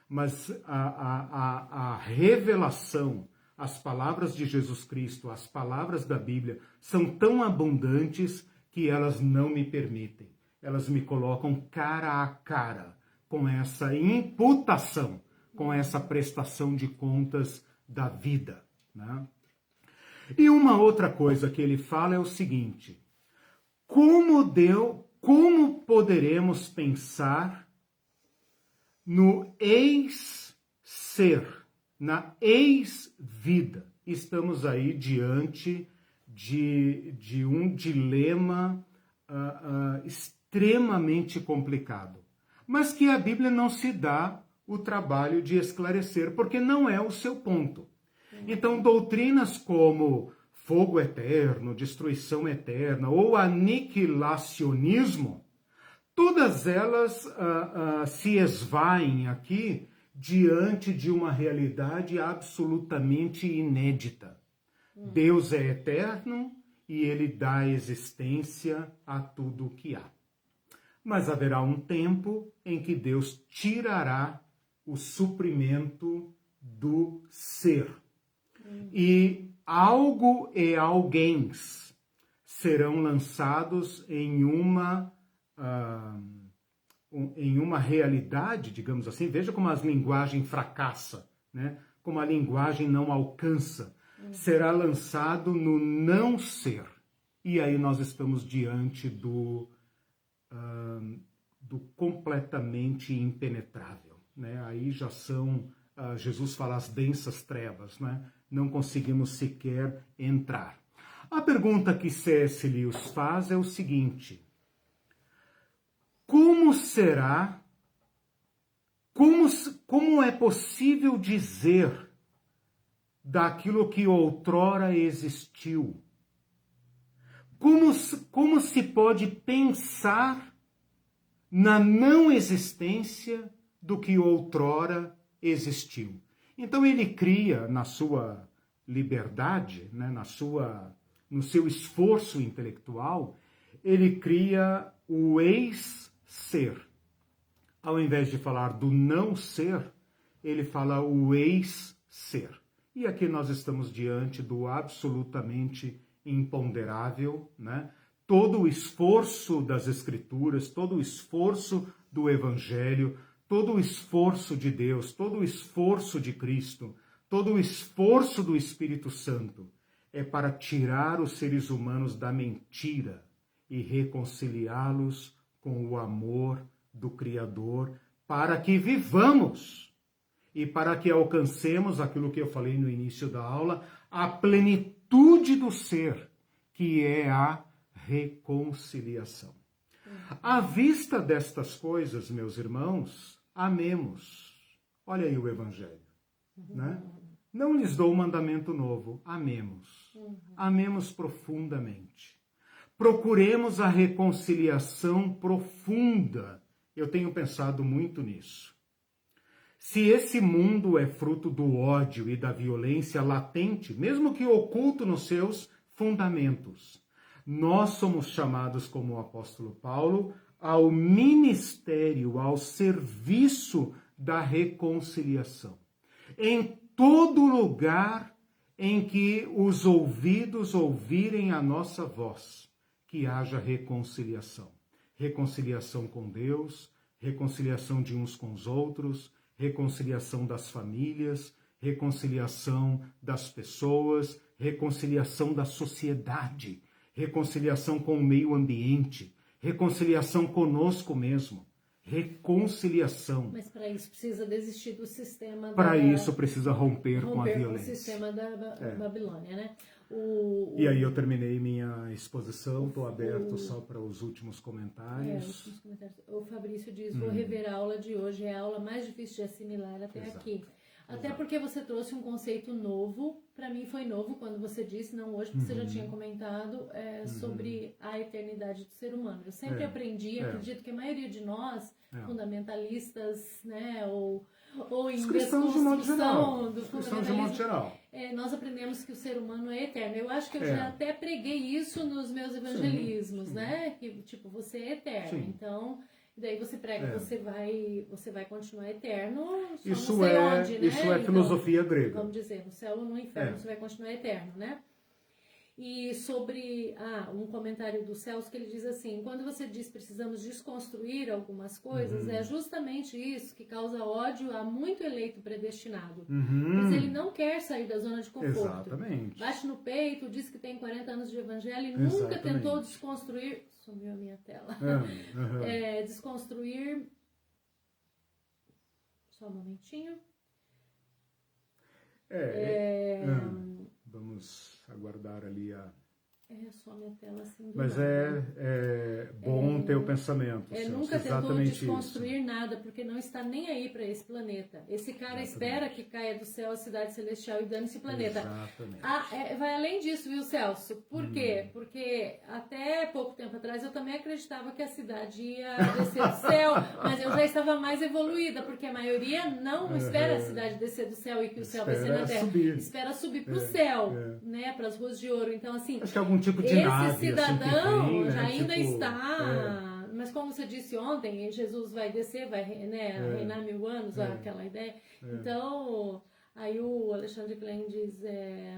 Mas a revelação, as palavras de Jesus Cristo, as palavras da Bíblia, são tão abundantes que elas não me permitem. Elas me colocam cara a cara com essa imputação, com essa prestação de contas da vida, né? E uma outra coisa que ele fala é o seguinte: como poderemos pensar no ex-ser, na ex-vida? Estamos aí diante de um dilema extremamente complicado, mas que a Bíblia não se dá o trabalho de esclarecer, porque não é o seu ponto. Então, doutrinas como fogo eterno, destruição eterna ou aniquilacionismo, todas elas se esvaem aqui diante de uma realidade absolutamente inédita. Deus é eterno e ele dá existência a tudo o que há. Mas haverá um tempo em que Deus tirará o suprimento do ser. E algo e alguém serão lançados em uma realidade, digamos assim. Veja como a linguagem fracassa, né? Como a linguagem não alcança. Será lançado no não ser. E aí nós estamos diante do completamente impenetrável, né? Aí já são, Jesus fala, as densas trevas, né? Não conseguimos sequer entrar. A pergunta que C.S. Lewis faz é o seguinte: como será, como é possível dizer daquilo que outrora existiu? Como se pode pensar na não existência do que outrora existiu? Então ele cria, na sua liberdade, né, no seu esforço intelectual, ele cria o ex-ser. Ao invés de falar do não ser, ele fala o ex-ser. E aqui nós estamos diante do absolutamente imponderável, né? Todo o esforço das Escrituras, todo o esforço do Evangelho, todo o esforço de Deus, todo o esforço de Cristo, todo o esforço do Espírito Santo é para tirar os seres humanos da mentira e reconciliá-los com o amor do Criador, para que vivamos e para que alcancemos aquilo que eu falei no início da aula, a plenitude do ser, que é a reconciliação. À vista destas coisas, meus irmãos, amemos. Olha aí o Evangelho, né? Não lhes dou um mandamento novo, amemos. Amemos profundamente. Procuremos a reconciliação profunda. Eu tenho pensado muito nisso. Se esse mundo é fruto do ódio e da violência latente, mesmo que oculto nos seus fundamentos, nós somos chamados, como o apóstolo Paulo, ao ministério, ao serviço da reconciliação. Em todo lugar em que os ouvidos ouvirem a nossa voz, que haja reconciliação. Reconciliação com Deus, reconciliação de uns com os outros, reconciliação das famílias, reconciliação das pessoas, reconciliação da sociedade, reconciliação com o meio ambiente, reconciliação conosco mesmo, reconciliação. Mas para isso precisa desistir do sistema Para isso precisa romper com a violência. Com o sistema da Babilônia, né? E aí eu terminei minha exposição, estou aberto só para os últimos comentários. O Fabrício diz, vou rever a aula de hoje, é a aula mais difícil de assimilar até aqui. Até porque você trouxe um conceito novo, para mim foi novo quando você disse, não hoje, porque você já tinha comentado sobre a eternidade do ser humano. Eu sempre aprendi, acredito que a maioria de nós, fundamentalistas, né, ou em desconstrução do fundamentalismo, nós aprendemos que o ser humano é eterno. Eu acho que eu já até preguei isso nos meus evangelismos, né, que tipo, você é eterno, então... Daí você prega, você vai continuar eterno, isso não sei onde, né? Isso é filosofia grega. Vamos dizer, no céu ou no inferno, você vai continuar eterno, né? E sobre um comentário do Celso que ele diz assim: quando você diz precisamos desconstruir algumas coisas, é justamente isso que causa ódio a muito eleito predestinado. Pois ele não quer sair da zona de conforto. Exatamente. Bate no peito, diz que tem 40 anos de evangelho e nunca tentou desconstruir. Sumiu a minha tela. Desconstruir. Só um momentinho. Vamos aguardar ali a... só a minha tela assim. Mas é bom ter o pensamento. Nunca tentou desconstruir nada, porque não está nem aí para esse planeta. Esse cara espera que caia do céu a cidade celestial e dane esse planeta. Exatamente. Vai além disso, viu, Celso? Por quê? Porque até pouco tempo atrás eu também acreditava que a cidade ia descer do céu, mas eu já estava mais evoluída, porque a maioria não espera a cidade descer do céu e que o céu vai ser na terra. Espera subir para o céu, né, para as ruas de ouro. Então, assim, acho que algum tipo de nave, esse cidadão assim, que vem, já ainda tipo, está... Mas como você disse ontem, Jesus vai descer, vai reinar 1000 anos, aquela ideia. Então, aí o Alexandre Klein diz, é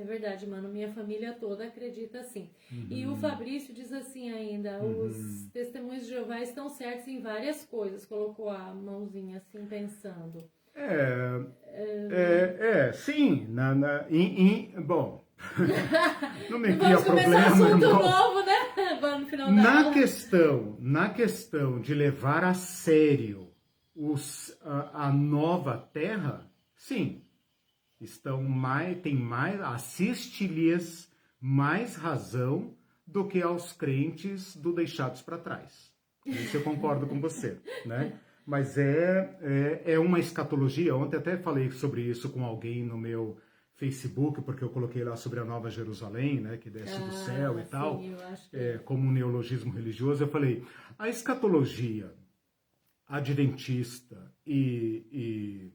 verdade, mano, minha família toda acredita assim. E o Fabrício diz assim ainda, os testemunhos de Jeová estão certos em várias coisas, colocou a mãozinha assim, pensando. Sim, bom... Não me cria vamos problema, começar assunto não. novo, né? Agora no final da aula. Na questão de levar a sério a nova terra, sim, assiste-lhes mais razão do que aos crentes do deixados para trás. Isso eu concordo com você, né? Mas é uma escatologia. Ontem até falei sobre isso com alguém no meu Facebook, porque eu coloquei lá sobre a Nova Jerusalém, né, que desce do céu e tal, eu acho que... como um neologismo religioso. Eu falei, a escatologia adventista e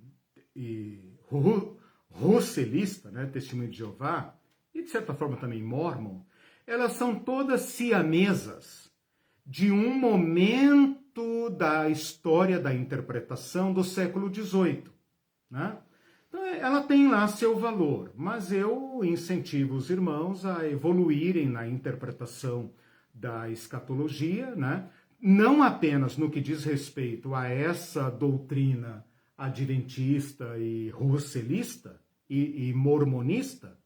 russelista, né, Testemunho de Jeová, e de certa forma também Mórmon, elas são todas siamesas de um momento da história da interpretação do século XVIII, né? Então, ela tem lá seu valor, mas eu incentivo os irmãos a evoluírem na interpretação da escatologia, né? Não apenas no que diz respeito a essa doutrina adventista e russelista e mormonista,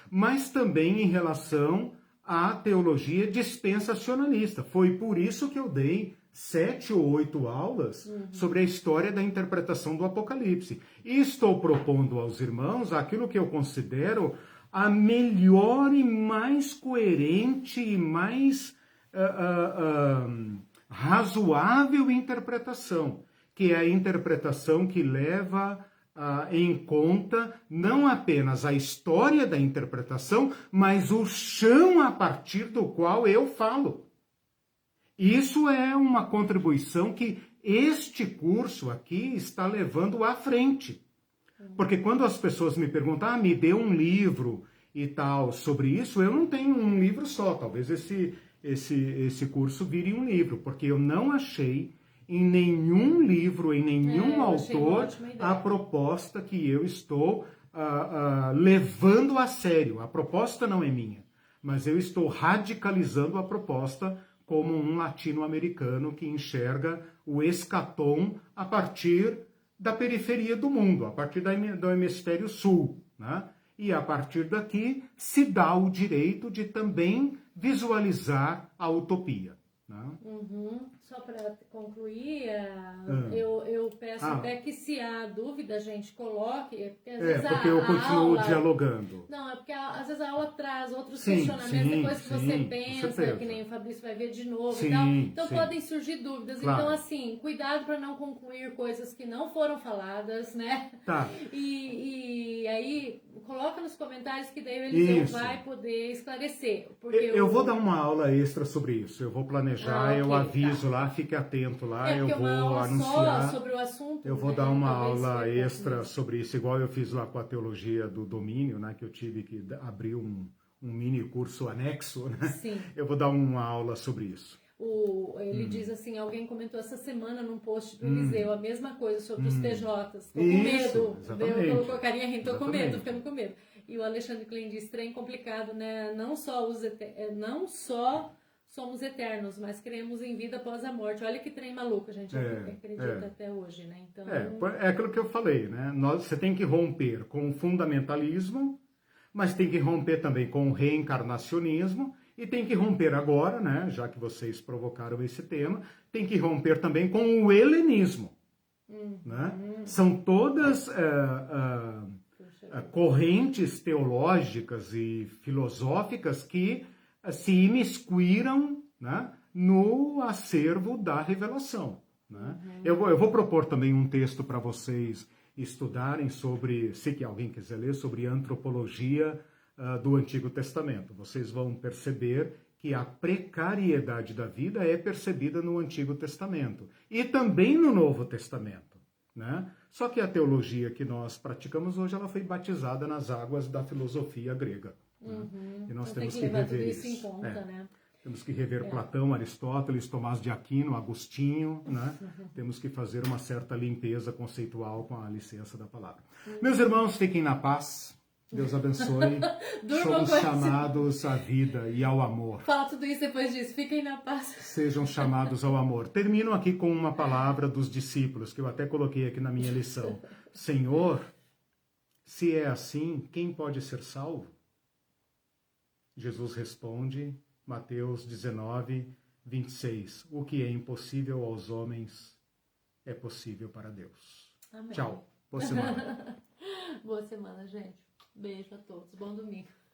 mas também em relação à teologia dispensacionalista. Foi por isso que eu dei 7 ou 8 aulas sobre a história da interpretação do Apocalipse. E estou propondo aos irmãos aquilo que eu considero a melhor e mais coerente e mais razoável interpretação, que é a interpretação que leva em conta não apenas a história da interpretação, mas o chão a partir do qual eu falo. Isso é uma contribuição que este curso aqui está levando à frente. Porque quando as pessoas me perguntam, me dê um livro e tal sobre isso, eu não tenho um livro só. Talvez esse curso vire um livro, porque eu não achei em nenhum livro, em nenhum autor, a proposta que eu estou levando a sério. A proposta não é minha, mas eu estou radicalizando a proposta como um latino-americano que enxerga o escatom a partir da periferia do mundo, a partir do hemisfério sul, né? E a partir daqui se dá o direito de também visualizar a utopia. Né? Só para concluir, eu peço até que, se há dúvida, a gente coloque. Porque, às vezes porque eu continuo aula, dialogando. Não, é porque às vezes a aula traz outros questionamentos, depois que você pensa, que nem o Fabrício vai ver de novo e tal. Então podem surgir dúvidas. Claro. Então, assim, cuidado para não concluir coisas que não foram faladas, né? Tá. E aí, coloca nos comentários que daí o Eliseu vai poder esclarecer. Porque eu vou dar uma aula extra sobre isso. Eu vou planejar, eu aviso lá, fique atento lá, eu vou anunciar. Só sobre o assunto, eu vou dar uma aula extra sobre isso, igual eu fiz lá com a teologia do domínio, né, que eu tive que abrir um mini curso anexo, né? Sim. Eu vou dar uma aula sobre isso. Ele diz assim, alguém comentou essa semana num post do Eliseu, a mesma coisa sobre os TJs. Tô com medo. Exatamente. Colocou a carinha rindo, tô com medo, ficando com medo. E o Alexandre Klein diz, trem complicado, né? Não só somos eternos, mas cremos em vida após a morte. Olha que trem maluco, a gente acredita até hoje, né? Então... É aquilo que eu falei, né? Você tem que romper com o fundamentalismo, mas tem que romper também com o reencarnacionismo e tem que romper agora, né? Já que vocês provocaram esse tema, tem que romper também com o helenismo. Né? São todas correntes teológicas e filosóficas que se imiscuíram, né, no acervo da revelação. Né? Eu vou propor também um texto para vocês estudarem sobre, se que alguém quiser ler, sobre antropologia do Antigo Testamento. Vocês vão perceber que a precariedade da vida é percebida no Antigo Testamento e também no Novo Testamento. Né? Só que a teologia que nós praticamos hoje, ela foi batizada nas águas da filosofia grega. Né? E nós temos que rever isso. Em conta, né? Temos que rever Platão, Aristóteles, Tomás de Aquino, Agostinho, né? Temos que fazer uma certa limpeza conceitual com a licença da palavra. Meus irmãos, fiquem na paz. Deus abençoe. Somos chamados à vida e ao amor. Fala tudo isso depois disso. Fiquem na paz. Sejam chamados ao amor. Termino aqui com uma palavra dos discípulos, que eu até coloquei aqui na minha lição. Senhor, se é assim, quem pode ser salvo? Jesus responde, Mateus 19, 26. O que é impossível aos homens é possível para Deus. Amém. Tchau. Boa semana. Boa semana, gente. Beijo a todos. Bom domingo.